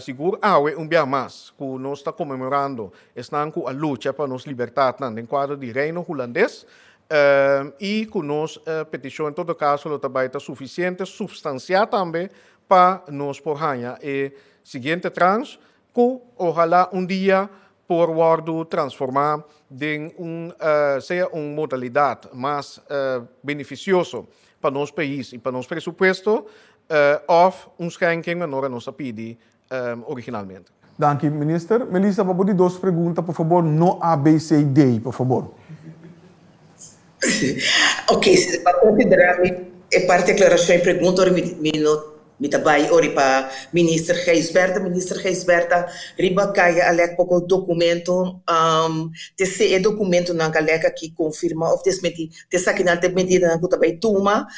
Seguro há dia mais que nós está comemorando estão com a luta para nos libertar em quadro de reino holandês. E que nós petição em todo caso também está suficiente, substanciar também para nos porranha e seguinte tranche que ojalá dia por guardo transformar em seja uma modalidade mais beneficiosa para nosso país e para nosso presupuesto ou schenking menor a nossa pedi originalmente. Dank u, minister. Melissa, vou pedir 2 perguntas, por favor, no ABCD, por favor. Ok, para considerar a parte declaração e pergunta, Mitabai ori pa minister Geisberta, riba kaya alek poko documento, tese documento nang kaleka ki confirma of des meti, tesakinante medida nang kutabay tuma,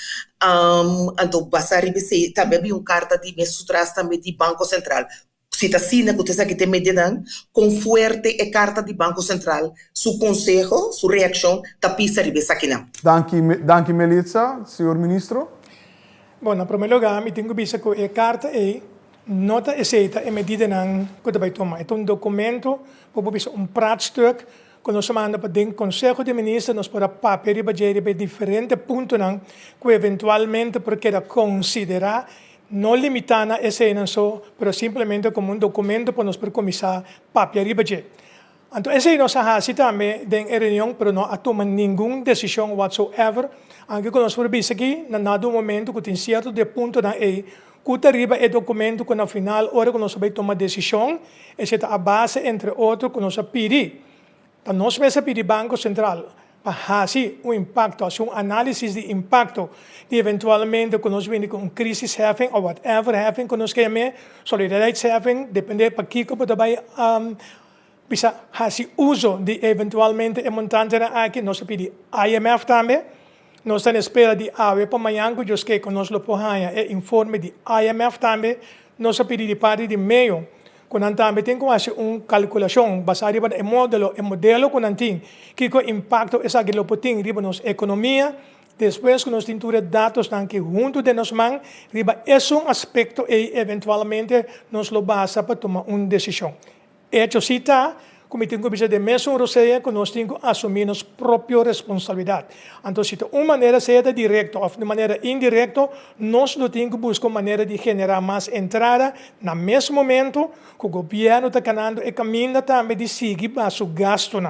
anto basari bise tabi carta di mesutras tambe di Banco Central. Citacina que você que tem medida com fuerte e carta do Banco Central, su consejo, su reação, tapisa ribe sakina. Danke Melissa, senhor ministro. Bom, na primeiro lugar, me tenho visto que a carta é nota aceita e medida não que vai tomar. É um documento, por um praatstuk, que nós mandamos para o Conselho de Ministros, nós para papel e para diferentes pontos que eventualmente porque considerar não limitando esse não só, mas simplesmente como um documento para nós começar papel e budget. Então, esse nós fazemos também em reunião, mas não tomamos nenhuma decisão whatsoever. Anche con nostro servizio aqui, nado momento que tem certo de ponto na que arriba é documento que na final hora que nós vai tomar decisão, essa é a base entre outros que nós pedir. Para nós mesmo pedir Banco Central para fazer um impacto, fazer análise de impacto de eventualmente que nós vem com crise having ou whatever having que nós queremos, solidariedade having, depende para que que vai bisa fazer uso de eventualmente a montante aqui nós pedir IMF também. Nós estamos à espera de AWE para amanhã, que eu sei que nós é informe de IMF também. Nós pedimos de parte de meio, quando também tem que fazer uma calculação baseada em modelo que nós temos, que o impacto é que nós temos na nossa economia. Depois que nós temos dados que junto de nós mãos, é um aspecto e eventualmente nós lo basa para tomar uma decisão. Hecho cita, como tenho que de mesmo roceia que nós temos que assumir nossa própria responsabilidade. Então, se de uma maneira seja direta ou de maneira indireta, nós não temos que buscar uma maneira de generar mais entrada no mesmo momento que o governo está ganhando e caminha também de seguir para o gasto.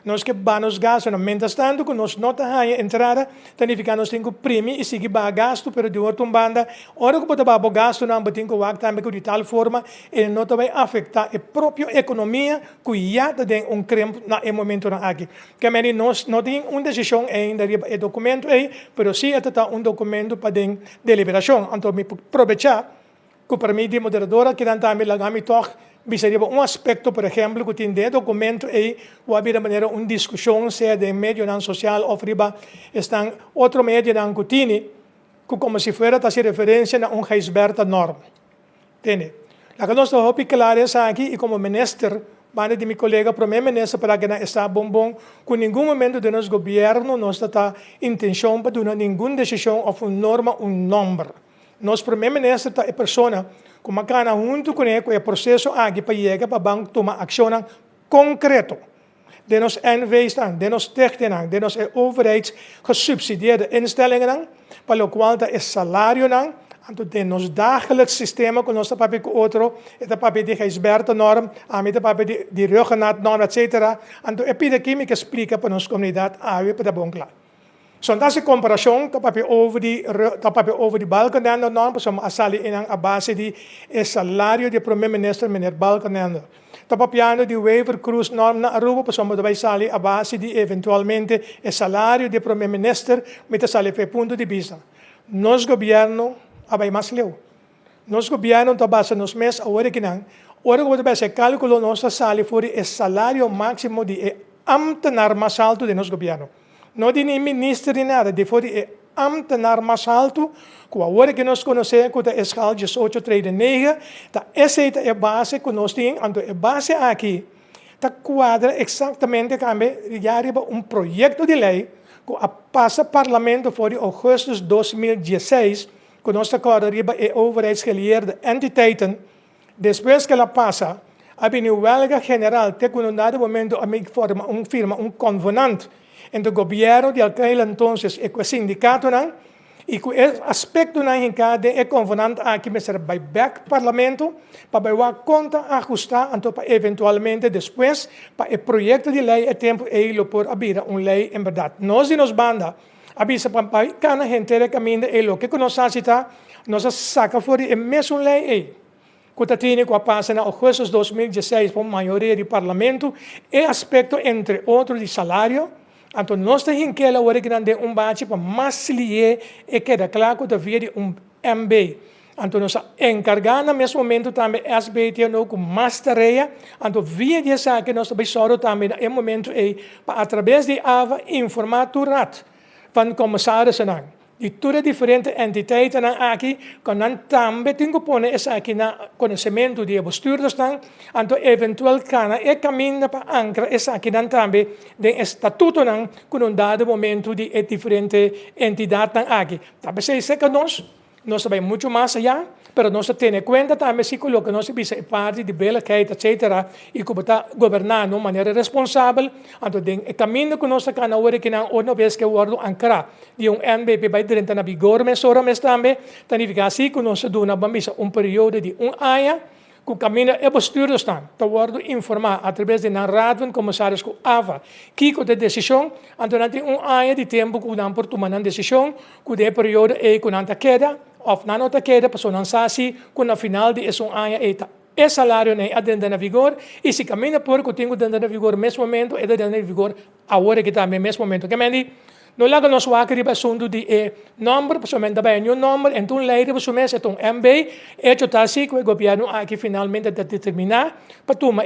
Nós que vamos gastos, mientras tanto, que nós não temos entrada, significa nós temos que imprimir e seguir para gasto, mas de outra banda, hora que podemos gasto, nós temos que também de tal forma, e não vai afetar a própria economia, que já tem creme no momento aqui. Que nós não temos uma decisão ainda, é documento aí, mas sim é um documento para deliberação. Então, me aproveitar, que para mim, de moderadora, que também lagami toch, seria um aspecto, por exemplo, que tem de documento e ou havia de maneira uma discussão seja de meio social ou riba estão outro meio que tem que como se fosse a referência a Geisberta norma. Entende? A que nós estamos claro aqui e como ministro, para de meu colega primeiro-ministro para que não está bom com nenhum momento de nosso governo nós está intenção para dar nenhuma decisão ou uma norma número. Nosso primeiro-ministro é a pessoa como cana junto com ele, o processo aqui para chegar para o banco tomar ação concreta. De nos NV's, de nos technen, de nos overheids gesubsidieerde instellingen, para o qual é salário, então de nos dagelijks sistema com nosso papel com outro, é papel de Geisberta norm, a mim é papel de Ruggenaat norm, etc. Então é pide aqui me que explica para nossa comunidade, para bom claro. Então, essa comparação, o papel over de Balkanende norm, para a sali a base de salário de primeiro-ministro, meneer Balkanende. O papel de waiver cruise norm na Aruba, para a sali a base de eventualmente o salário de primeiro-ministro, met a sali para ponto de vista. Nosso governo, abay mais leu. Nosso governo está base nos meses a hora que não. Ora que vai ser cálculo nossa sali for o salário máximo de ambtenaar mais alto de nosso governo. Não de nem ministro nem nada, de for o ambtenaar mais alto, que a hora que nós conhecemos, que é a escala de 8,39, essa é a base que nós temos, então a base aqui, quadra exatamente que já arriba projeto de lei, que passa ao Parlamento for agosto de 2016, que nós arriba a overheidsgeleerde entiteiten, depois que ela passa, a huelga general, tem que no dado momento a forma firma convenant, entre o governo de aquele entonces e o sindicato e o aspecto em que é convenante aqui mas vai back parlamento para vai conta ajustar então para eventualmente depois para o projeto de lei é tempo ele por abrir uma lei em verdade nós e nos banda avisa para cada gente caminho e lo que nós acita nós saca fora a mesma lei que tem que passar na agosto de 2016 por maioria do parlamento e aspecto entre outros de salário. Então, nós temos que ela hora que não tem bate para mais lier e queda claro que havia MB. Então, nós encargamos nesse momento também SBT com mais tarefa. Então, via dessa que nós também também no momento para através de AVA informar o RAT van commissarissen aan. Die toere diferente entiteiten aqui, kan dan também tem que pôr essa aqui na conhecimento de bestuurders dan, então eventual kana e caminho para ancrar essa aqui dan também de estatuto dan, com dado momento de diferente entidade dan aqui. Também sei que nós também muito mais allá, pero nós temos conta também se coloca nós bisa parte de beleid, etc. E como está governar de maneira responsável, então o caminho que nós can agora que não uma vez que o ordo ancra de NBP vai dentro na vigor mas ora mas também significa assim que nós do na bambisa período de ano que o caminho é bestuurders staan, te worden informar através de na raad van commissaris que AVA, kiko de decisão, então nanti ano de tempo que dan por tomar uma decisão, que de período que nanta queda, of não ta queda, passou não sasi, que na final de esse ano é salário nem dentro na vigor, e se caminho por que tenho dentro na vigor nesse momento, é dentro na vigor agora que também nesse momento, que mendi no lago nos wakeri ba sundu di number pessoalmente ba new number então leire ba sumes então MB tasi que o governo aqui finalmente determinar para tomar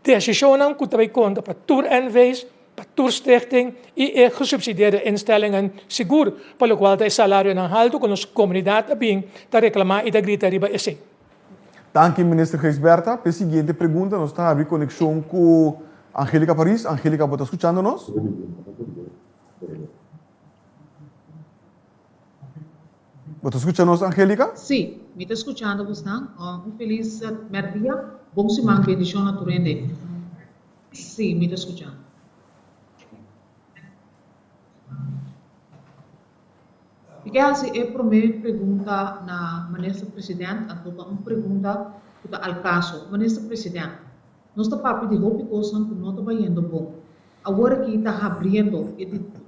decisão não que também conta para tour NV's para tour stichting e gesubsidieerde instellingen seguro para o qual o salário não alto com a comunidade bem tá reclamar e da grita riba assim. Danke, ministro Geisberta. A seguinte pergunta, nós estamos abrindo conexão com Angélica Paris. Angélica, ¿está escuchando-nos? ¿Está escuchando-nos, Angélica? Sí, me está escuchando, Bustan. Un feliz merdia. Bom semana, bendición a tu rende. Sí, me está escuchando. Porque assim, é a primeira pergunta na ministra presidente, então uma pergunta ao caso, ministra presidente, nós estamos falando de roupa coisa que não está indo bom. Agora que está abrindo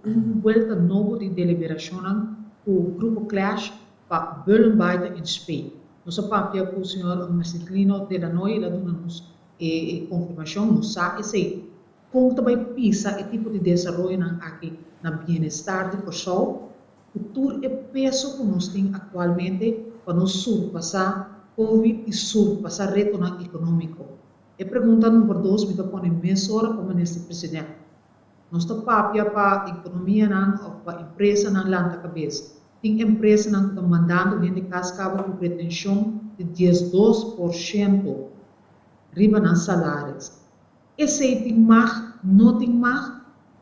uma volta nova de deliberação com o grupo Clash para Bullenbeide em Spain. Nós estamos falando com o senhor Marcelino de Danoy, ele dá-nos confirmação, nos sabe, e como também pisa o tipo de desenvolvimento aqui na bem-estar de pessoa. O tour é peso que nós temos atualmente para nós surpassar Covid e surpassar retorno econômico. A pergunta número 2 me dá para a mensura para o ministro presidente. Nós estamos para a economia ou para a empresa na lanta cabeça. Tem empresa que estão mandando dentro de cascava com pretensão de 12% riba nas salários. Esse tem mais, não tem mais,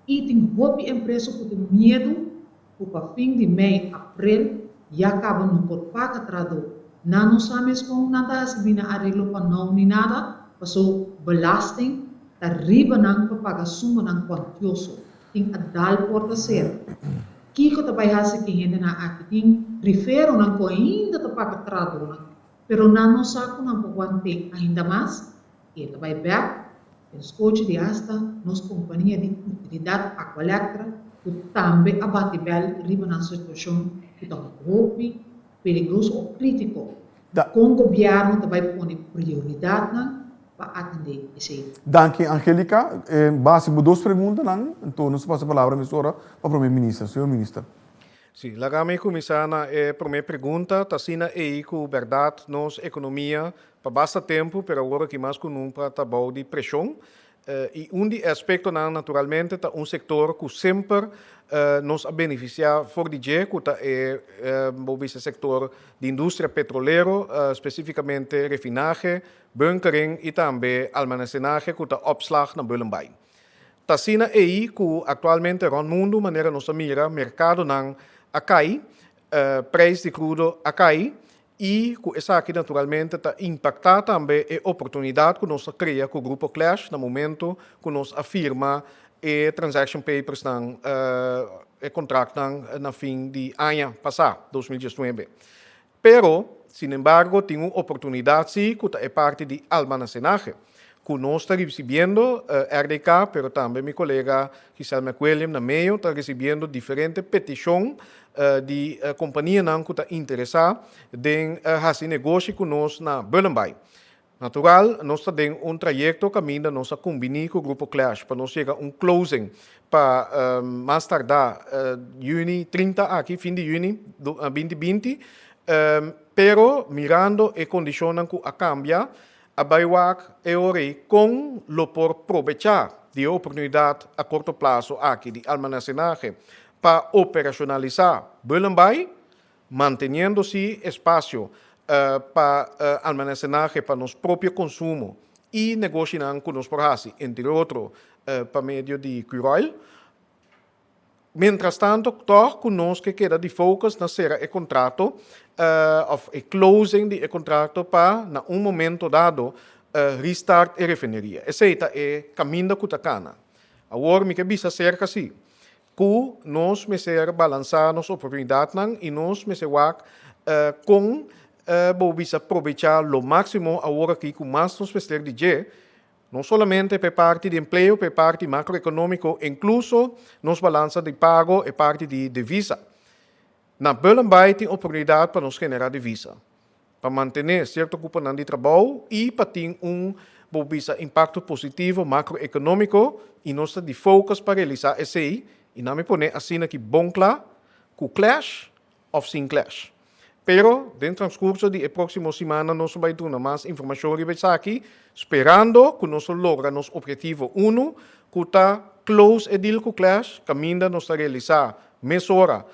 e tem roupa empresa que tem medo para fim de mês, abril, já acaba no por paga trado. Não sabemos como nada se vem a arreglo para não nem nada, passou belasting, da riba não para pagar suma não quantioso, tem a dar por ser. Kiko também hace que gente na aqui tem refero não com ainda para pagar trado não, pero não saco não para quanto ainda mais, e também back, escote de hasta, nos companhia de utilidade aqualectra que também abate bem riba na situação que está roupa, perigoso ou crítico. Com o governo também põe prioridade para atender esse. Danke, Angélica. Base por duas perguntas, então nós passamos a palavra para o primeiro-ministro. Senhor ministro. Sim, lá me começar na primeira pergunta, está sendo aí com verdade nossa economia para bastante tempo, mas agora que mais com um para tabar de pressão. E aspecto naturalmente é sector que sempre nos beneficia for de que é sector de indústria petroleira, especificamente refinagem, bunkering e também almacenagem que está opslag na Bullenbeide. Tá sina aí que atualmente no mundo maneira nossa mira mercado não acai, preço de crudo acai. E essa aqui naturalmente está impactar também a oportunidade que nós cria com o grupo Clash no momento que nós afirma e transaction papers não contrato na fim de ano passado 2019. Pero, sin embargo, tem uma oportunidade sim que é parte de almacenagem que nós está recebendo RDK, pero também meu colega Giselle McWilliam na meio está recebendo diferentes petições de companhia que está interessada em fazer negócio conosco na Bullenbeide. Natural, nós temos trajeto caminho, nós combinamos com o grupo Clash para nós chegar a closing para mais tardar junho 30 aqui, fim de junho 2020. pero mirando a condiciones que cambia, a baiwak e ore com lo por aprovechar de oportunidade a curto prazo aqui de almacenaje para operacionalizar Bulenbai, mantendo-se espaço para almacenaje para nosso próprio consumo e negociando com nos porrasi, entre outros, para meio de Curoil. Mientras tanto, toch conosco queda de focus na ser o contrato, of a closing de contrato para, na momento dado, restart a refineria. Esse é o caminho da Cutacana. Agora, me quer cerca assim, que nós me ser balançar nossa oportunidade e nós me ser com bisa aproveitar o máximo agora que com mais nos fazer de não somente por parte de emprego, por parte macroeconômico, incluso nos balança de pago e parte de divisa. Na Bulenbai tem oportunidade para nos generar divisa, para manter certo componente de trabalho e para ter impacto positivo macroeconômico e nós de focus para realizar esse e não me pone assim aqui bom claro, com clash ou sem clash. Pero, dentro do transcurso de próxima semana, nós vamos dar mais informação aqui, esperando que nós logramos nosso objetivo 1, que está close e deal com clash, caminho nós realizar mesura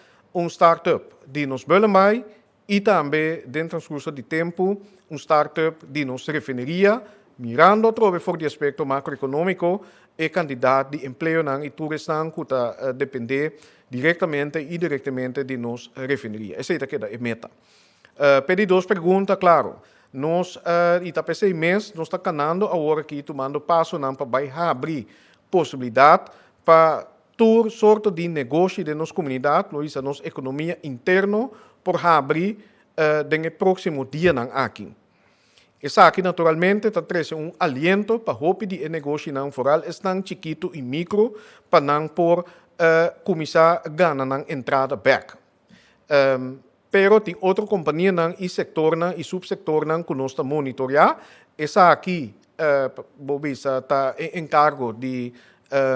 startup de nos Bulenbai e também, dentro do transcurso de tempo, startup de nossa refineria, mirando outra vez for o aspecto macroeconômico e candidato de emprego e turismo que está depender diretamente e indiretamente de nossa refineria. Essa é a meta. Pedi duas perguntas, claro. Nós, esse mês, nós estamos canando agora aqui, tomando passo para abrir possibilidade para todo sorte de negócio de nossa comunidade, nossa economia interna, por abrir no próximo dia aqui. Essa aqui, naturalmente, está trazendo aliento para o de negócio foral, estão chiquito e micro, para não por começar a ganhar na entrada back. Pero tem outra companhia e sector e subsector que nós estamos monitorear. Essa aqui, está em cargo do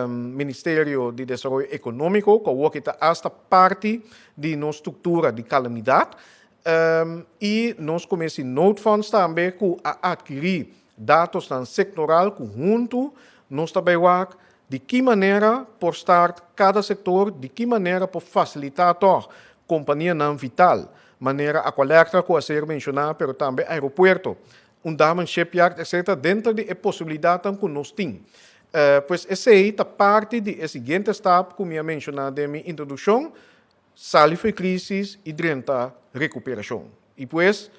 Ministério de Desenvolvimento Econômico, que está esta parte de nossa estrutura de calamidade. E nós começamos Node Funds também a adquirir dados sectoral conjunto, nós também de que maneira por estar cada setor, de que maneira por facilitar a companhia não vital, maneira a coleta que a ser mencionada, mas também aeroporto, diamond shipyard, etc., dentro de possibilidade que nós temos. Pois essa é a parte de seguinte etapa, como eu mencionado na minha introdução, sair da crise e durante recuperação. E pois,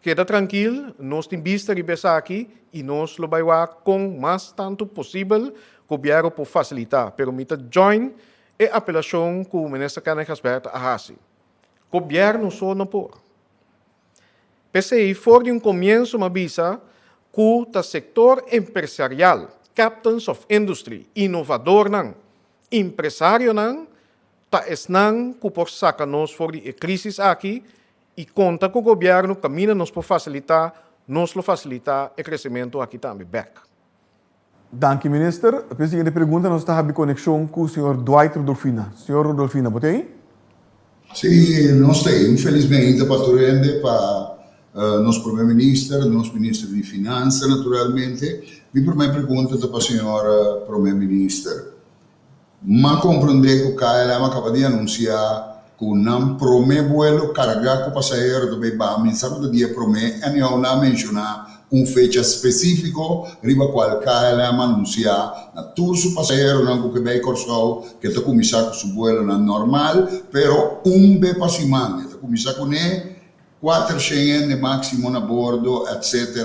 queda tranquilo, nós temos vista de pensar aqui e nós lo vamos com mais tanto possível governo por facilitar, permita join e apelação que o ministro Kenneth Hasbert a hasi. Governo só não pode. PCI for de começo uma visa que o setor empresarial, captains of industry, inovador empresário estão que por sacar-nos for de crise aqui e conta com o governo caminha nos por facilitar, o crescimento aqui também back. Dank u, minister. A seguinte pergunta, nós estamos em conexão com o senhor Dwight Rodolfina. Senhor Rodolfina, pode ir? Sim, nós temos, infelizmente, para nosso primeiro-ministro, nosso ministro de Finanças, naturalmente. Minha primeira pergunta para a senhora primeiro-ministro. Mas compreender que o KLM acaba de anunciar que não promete vuelo carregar com passageiro do Beibam, sábado dia promete, e não mencionar fecha específico riba qual KLM anunciar na todos os passageiros não que bem corso que está começar com seu vuelo normal, pero be para semana, está começar com 400 de máximo na bordo, etc.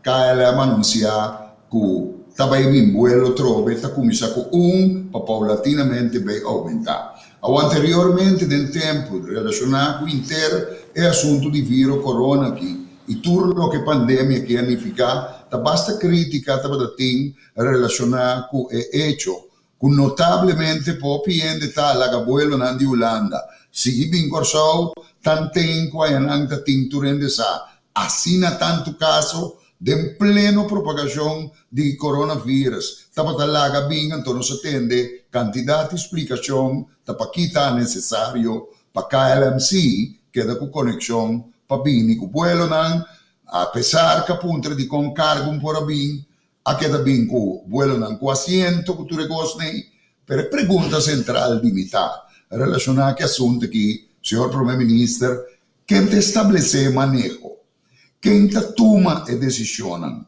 KLM anunciar que também em vuelo trove, está começar com para paulatinamente bem aumentar. Anteriormente, no tempo relacionado com o inter, é assunto de vírus corona aqui. E tudo o que a pandemia que significa, basta crítica tem relacionada com o hecho, que notavelmente pouco gente está lá abuelo na de Holanda. Se bem corso, tanto tempo aí não está tinturando essa. Assim na tanto caso de pleno propagação de coronavírus. Estava lá bem, então nós atende quantidade de explicação, para que está necessário para KLMC, que dá com conexão bini ku vuelo nan, a pesar que punta de con cargo por abin, a queda bin ku vuelo nan ku asiento ku tu regosne, per pergunta central di mità, relacionada que assunto que, senhor primeiro-ministro, quem te estabelece manejo, quem te toma e decisiona,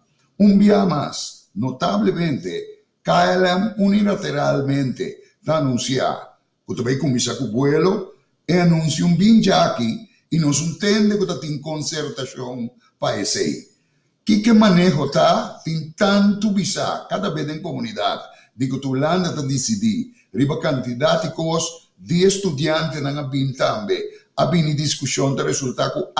dia mais, notavelmente, KLM unilateralmente da anunciar, que também começa com o vuelo, e anuncia bem já aqui, e nós entendemos que está em concertação para esse. Que manejo está, tem tanto visa, cada vez em comunidade, de que tu landa está decidir, riba quantidade de coisas, de estudiantes na bin também, a bin discussão de resultado com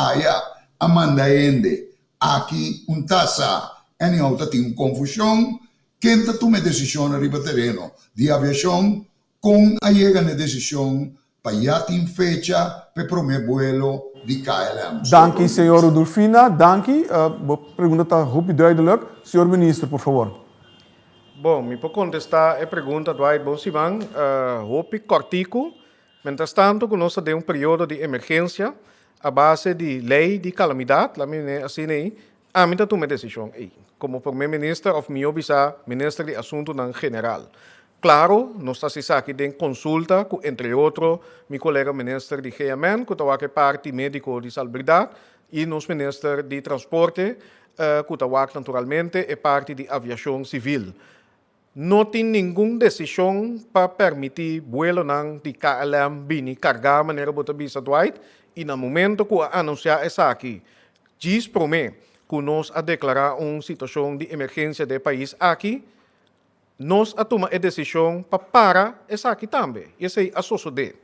Amanda ende, aqui taça, e outra tem confusão, quem toma decisão riba terreno de aviação, com a chegada de decisão para já ter fecha para o primeiro vuelo de KLM. Dank u, senhor Rudolfina. Dank u. Pergunta está muito duidelijk. Senhor ministro, por favor. Bom, me pode contestar a pergunta do Bom Simão, hopi cortico. Mientras tanto, que nós temos período de emergência, a base de lei de calamidade, lá assim aí, a mim toma decisão aí. Como primeiro-ministro, ou meu ministro de assunto em geral. Claro, nós estamos aqui em consulta com, entre outros, meu colega ministro de GMN, que está parte médico de salubridade, e nosso ministro de transporte, que está naturalmente é parte de aviação civil. Não tem nenhuma decisão para permitir vuelo de KLM bini carregar maneira bota bisa Dwight, e no momento que anunciar essa aqui, diz para mim que nós a declarar uma situação de emergência do país aqui, nós a tomar a decisão para essa aqui também. Isso é a suceder.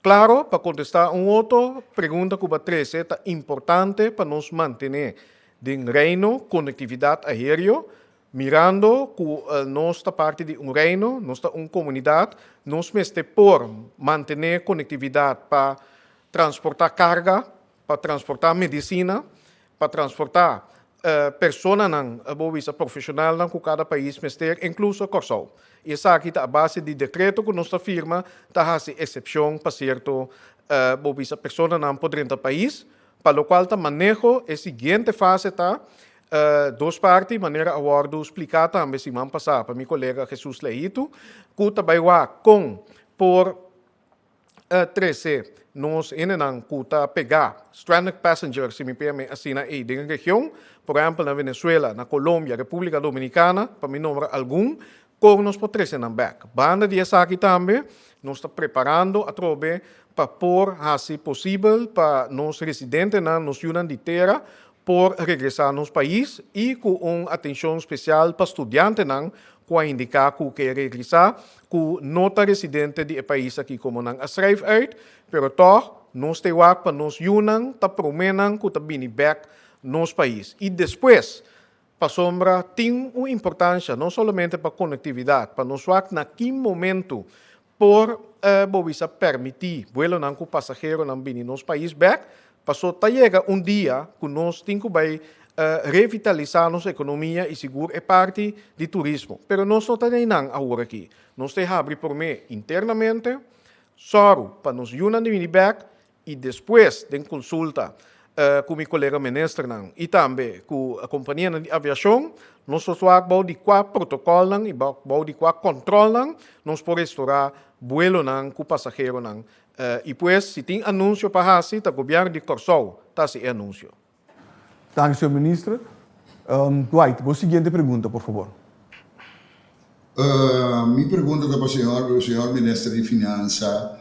Claro, para contestar outra pergunta que você é importante para nós manter em reino conectividade aérea, mirando que nós parte de reino, nós uma comunidade, nós mesmo por manter conectividade para transportar carga, para transportar medicina, para transportar pessoas profissionais que cada país mestre, incluso Corsol. E essa aqui está a base de decreto que nossa firma está a exceção para certo pessoas não podem entrar país, para o qual está manejo a seguinte fase está duas partes, maneira a explicar também semana passada para meu colega Jesus Leito, que também com por 13 nós ainda kuta pegar stranded passengers se me permite assim na região, por exemplo na Venezuela, na Colômbia, República Dominicana, para me nombrar algum, como nós podemos na back. Banda de essa aqui também, nós está preparando a trobe para pôr assim possível para nós residentes na nossa união de terra por regressar ao nosso país e com uma atenção especial para estudantes não que indicar que quer regressar, que não está residente do país aqui como não a schrijf uit, pero toch, nós temos para nós união, está promenem que está vindo back nos país. E depois, para sombra, tem uma importância, não somente para a conectividade, para nós naquele momento, por permitir, vuelo não que o passageiro não venha nos país back, passou a chegar dia que nós temos que revitalizar nossa economia e seguro é parte do turismo. Pero nós não temos agora aqui. Nós temos que abrir por mim internamente, só para nos unir de back e depois de consulta com meu colega ministro e também com a companhia de aviação, nós vamos de qual protocolo e vamos de qual controle nós podemos restaurar vuelo com passageiro. E depois, se tem anúncio para fazer, o governo de Corsol está esse anúncio. Dank u, senhor ministro. Dwight, a seguinte pergunta, por favor. Minha pergunta para o senhor ministro de Finanças,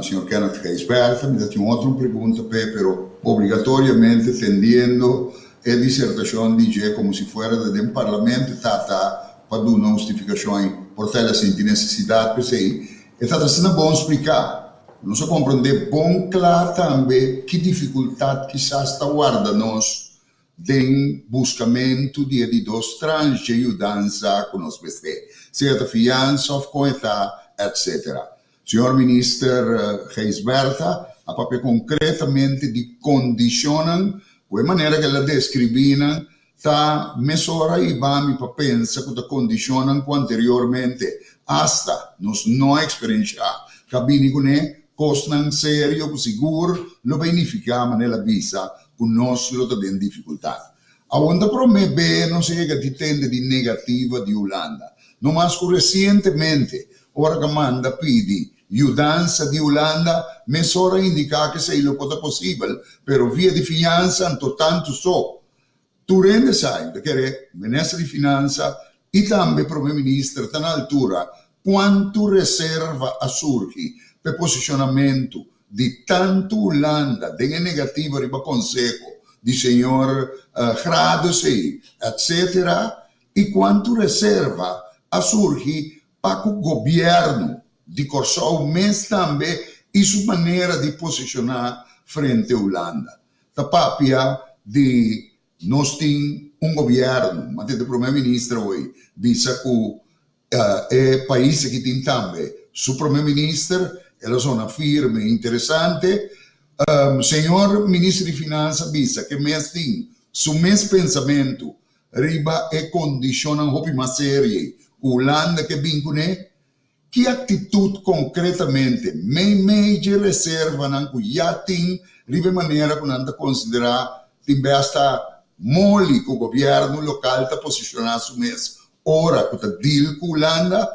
senhor Kenneth Geisbert, me tem outra pergunta, pero obrigatoriamente tendendo a dissertação de como se fosse de um parlamento, para dar uma justificação por ter essa necessidade, para sei. E está sendo bom explicar. Nós compreender bom claro também que dificuldade quizás está guardando-nos de buscamento de dos trans de ajudança que nós precisamos, seja fiança ou coisa, etc. Senhor ministro Geisberta, a papel concretamente de condicionam, de maneira que ela descrevina, está mesura e bami para pensar que condicionam anteriormente, hasta nos não experienciar, cabine com cosnan sério, com seguro, lo beneficia nella visa, con nós lo tem dificuldade. A onda promete não chega de tende de negativa de Holanda. No mais que recentemente, ora que manda pedi ajudança de Holanda, mas ora indica que se lo pode possível, pero via de finança, tanto só. Tu rende sai, perché il Ministro di Finanza e também il Primo Ministro stanno all'altura quanto riserva a surgi per posizionamento di tanto Holanda, delle negative riba conseco di signor Grado 6, eccetera, e quanto riserva a surgi per il governo di Corsou, mas também e sua maneira de posicionar frente a Holanda. Da papia de nós temos governo, mas o primeiro-ministro hoje, visa que é país que tem também seu primeiro-ministro, ela é uma firme interessante. Senhor ministro de Finanças, visa que mais tem seu mesmo pensamento, riba e condiciona uma série, Holanda que vincula. Que atitude concretamente, major reserva não que já tem, de maneira que não considerar também hasta mole que o governo local está posicionando su mês. Ora que está deal com Holanda,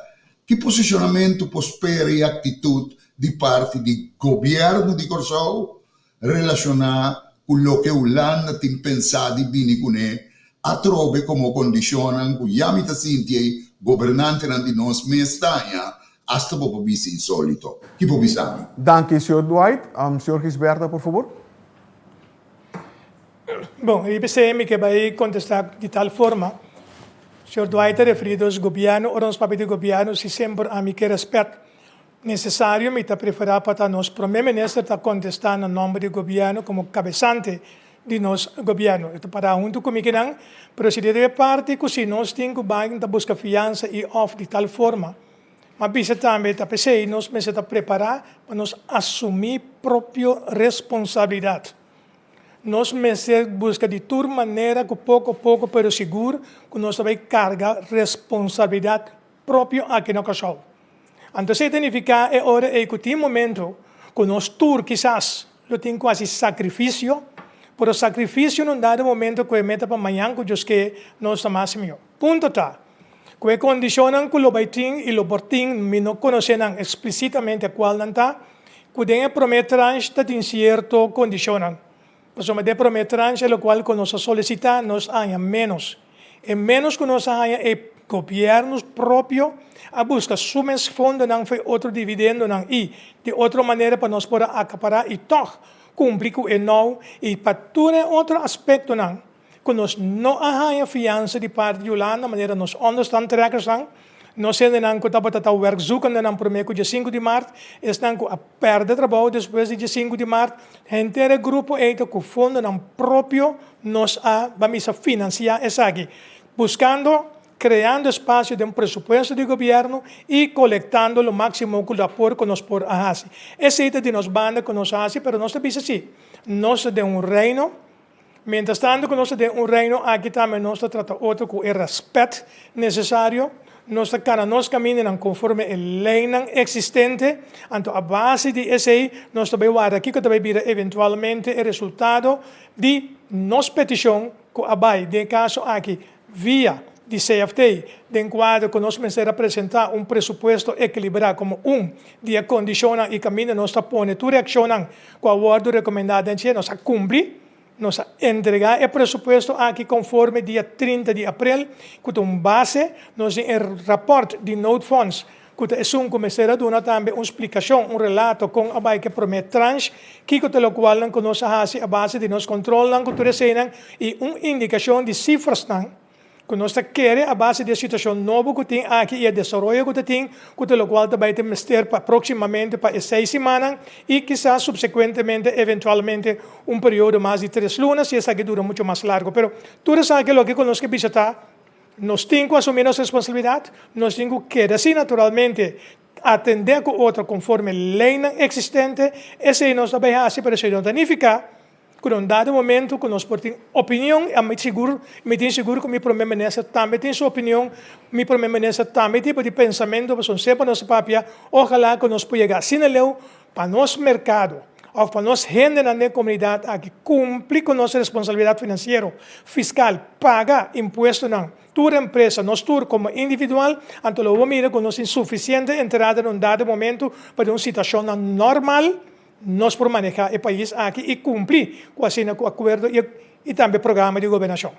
que posicionamento prospera e atitude de parte do governo de Corsou relacionar com o que Holanda tem pensado e vir com ele, a trove como condicionam que já me está sentindo governante de nós mestanha, hasta por vice insólito. Que por visami. Danke, Sr. Dwight. Sr. Gisberta, por favor. Bom, eu pensei que vai contestar de tal forma. Sr. Dwight referido ao governo, ou aos papéis do governo, se sempre a mim que respeito necessário, me está preparado para nós. O primeiro-ministro está contestando em nome do governo como cabeçante de nosso governo. Então, para junto comigo, mas se de parte, que se nós temos que buscar fiança e off de tal forma, mas bisa também está pensando, nós precisamos preparar para nós assumir própria responsabilidade. Nós precisamos buscar de toda maneira, que pouco a pouco, pero seguro, que nós também carregar responsabilidade própria aqui no Corsou. Então, isso significa que agora é que momento que nós tour, quizás, lo tem quase sacrifício, pero sacrifício não dá no momento que meta para amanhã, que Deus quer nós estamos melhor. Ponto está. Que condicionam que o baiting e o porting me não conhecem explicitamente qual não está, que tem prometeram que tem certo condicionam. Mas o de prometeram é o qual que nós solicitamos, nós há menos. E menos que nós há é governos próprios a buscar sumes fundos não foi outro dividendo não e de outra maneira para nós poder acaparar e toch cumprir com o não e para todo outro aspecto não. Que nós não há fiança de parte de Holanda, maneira nós understand trackers não, nós sendo não que estava werk zoekende não primeiro dia 5 de março, estão a perder trabalho depois de dia 5 de março, inteiro grupo é que fundo não próprio nós vamos financiar essa aqui, buscando criando espaço de presupuesto de governo e coletando o máximo de apoio que nós por hacer. Essa é de nós banda que nós fazemos, mas nós também assim, nós temos reino. Mientras tanto, que nós temos reino, aqui também nós tratamos outro com o respeito necessário. Nós caminhamos conforme a lei existente. Então, a base de esse, nós também vamos aqui que também vira eventualmente o resultado de nossa petição, que abai, de caso aqui, via de CFT, de enquadro que nós precisamos apresentar presupuesto equilibrado como de condiciona e caminho nós põe, tu reacciona com a ordem recomendada, nós cumprir. Nós entregar o presupuesto aqui conforme dia 30 de abril, com base, nós temos o rapport de Note Funds, que é começar a dar também uma explicação, relato com a que promete tranche, que o qual nós fazemos a base de nós controlamos, que recebemos, e uma indicação de cifras, que nós queremos a base da situação nova que tem aqui e o desenvolvimento que tem, que o qual também temos que ter aproximadamente para 6 semanas e quizás subsequentemente, eventualmente, período mais de 3 lunas, e essa que dura muito mais largo. Pero tudo isso aquilo que nós queremos visitar, nós temos que assumir nossa responsabilidade, nós temos que assim naturalmente atender com outro conforme a lei existente, esse nós também fazemos para se não danificar. Que um dado momento que nós temos opinião, me tenho seguro que o meu primeiro-ministro também tem sua opinião, meu primeiro-ministro também tem tipo de pensamento, mas sempre nosso papel, ojalá que nós possamos chegar assim, para nosso mercado, ou para nós gente na comunidade aqui, cumprir com nossa responsabilidade financeira, fiscal, pagar imposto não. Tua empresa, nós tour como individual, então lo mira com nossa insuficiente entrada num dado momento para uma situação normal, nós por manejar o país aqui e cumprir com o acordo e também programa de governação.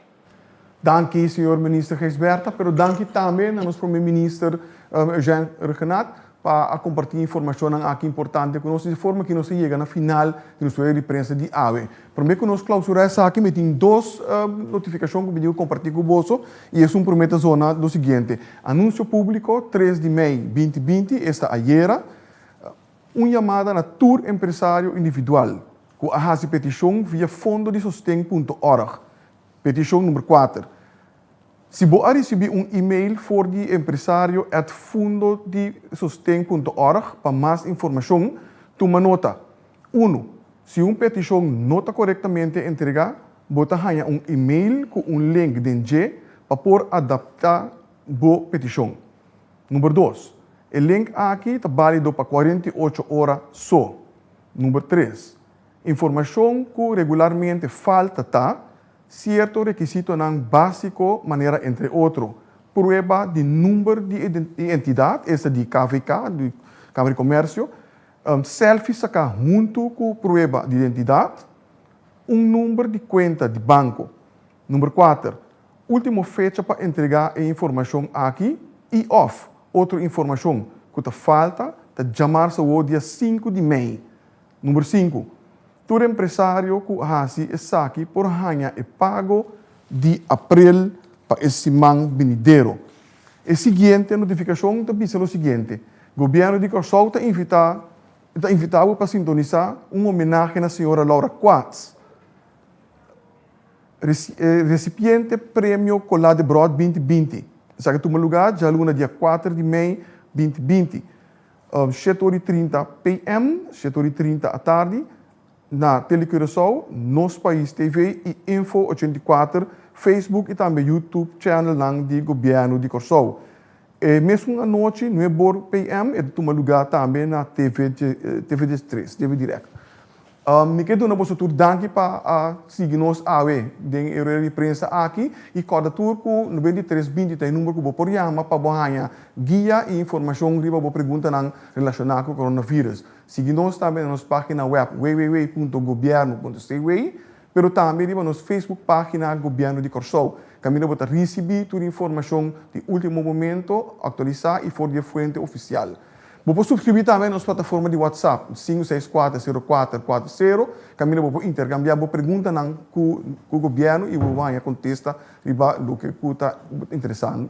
Dank senhor ministro Gisberta, pero dank também a nosso primeiro-ministro Eugênio Regenat para compartilhar informação aqui importante conosco de forma que nós chega na final de nossa reprensa de AWE. Prometo que nós clausurar essa aqui, tem duas notificações que eu pedi compartilhar com você e é promete zona do seguinte: anúncio público 3 de maio 2020, esta ayer, uma chamada na tour empresário individual, com a petição via fondodesostém.org. Petição número 4. Se você receber e-mail for de empresario@fundodesostém.org para mais informação, toma nota. 1. Se uma petição não está corretamente entregada, você ganha e-mail com link de para poder adaptar a petição. Número 2. O link aqui está válido para 48 horas só. Número 3. Informação que regularmente falta certo requisito básico, maneira entre outros, prueba de número de identidade, essa de KVK, de Câmara de Comércio, selfie sacar junto com prueba de identidade, número de conta de banco. Número 4, última fecha para entregar a informação aqui e outra informação que falta, chamar-se o dia 5 de maio. Número 5, todo empresário que hace essa aqui por ganhar o pago de abril para esse ano venidero. A seguinte notificação está dizendo o seguinte: o governo de Corsol está invitado para sintonizar homenagem à senhora Laura Quatz, recipiente Prêmio Colade de Broad 2020. Essa que toma lugar já no dia 4 de maio 2020, 7h30 p.m., 7h30 à tarde, na Telecuraçao, Nos País TV e Info 84, Facebook e também YouTube channel de governo de Corsol. Mesmo à noite, 9h p.m., é toma lugar também na TV 3, TV Direct. Me quero dar uma danke para seguir-nos AWE, den reprensa aqui, e cada turco 9320 tem número que vou por chama para ganhar guia e informação que vou perguntar relacionada com o coronavírus. Seguir-nos também na nossa página web www.governo.cw, pero também na nossa Facebook página Governo de Corsol. Caminho para receber toda a informação de último momento, atualizar e for de fonte oficial. Você subscrever também na nossa plataforma de WhatsApp, 5640440. Caminho para intercambiar perguntas com o governo e você contesta o que está interessante.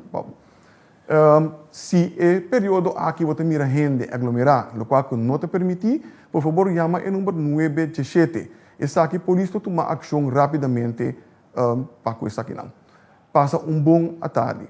Se o período aqui você mira gente aglomerar, o qual não te permite, por favor, chama o número 917. Essa aqui por isso tomar ação rapidamente para com isso aqui. Passa bom tarde.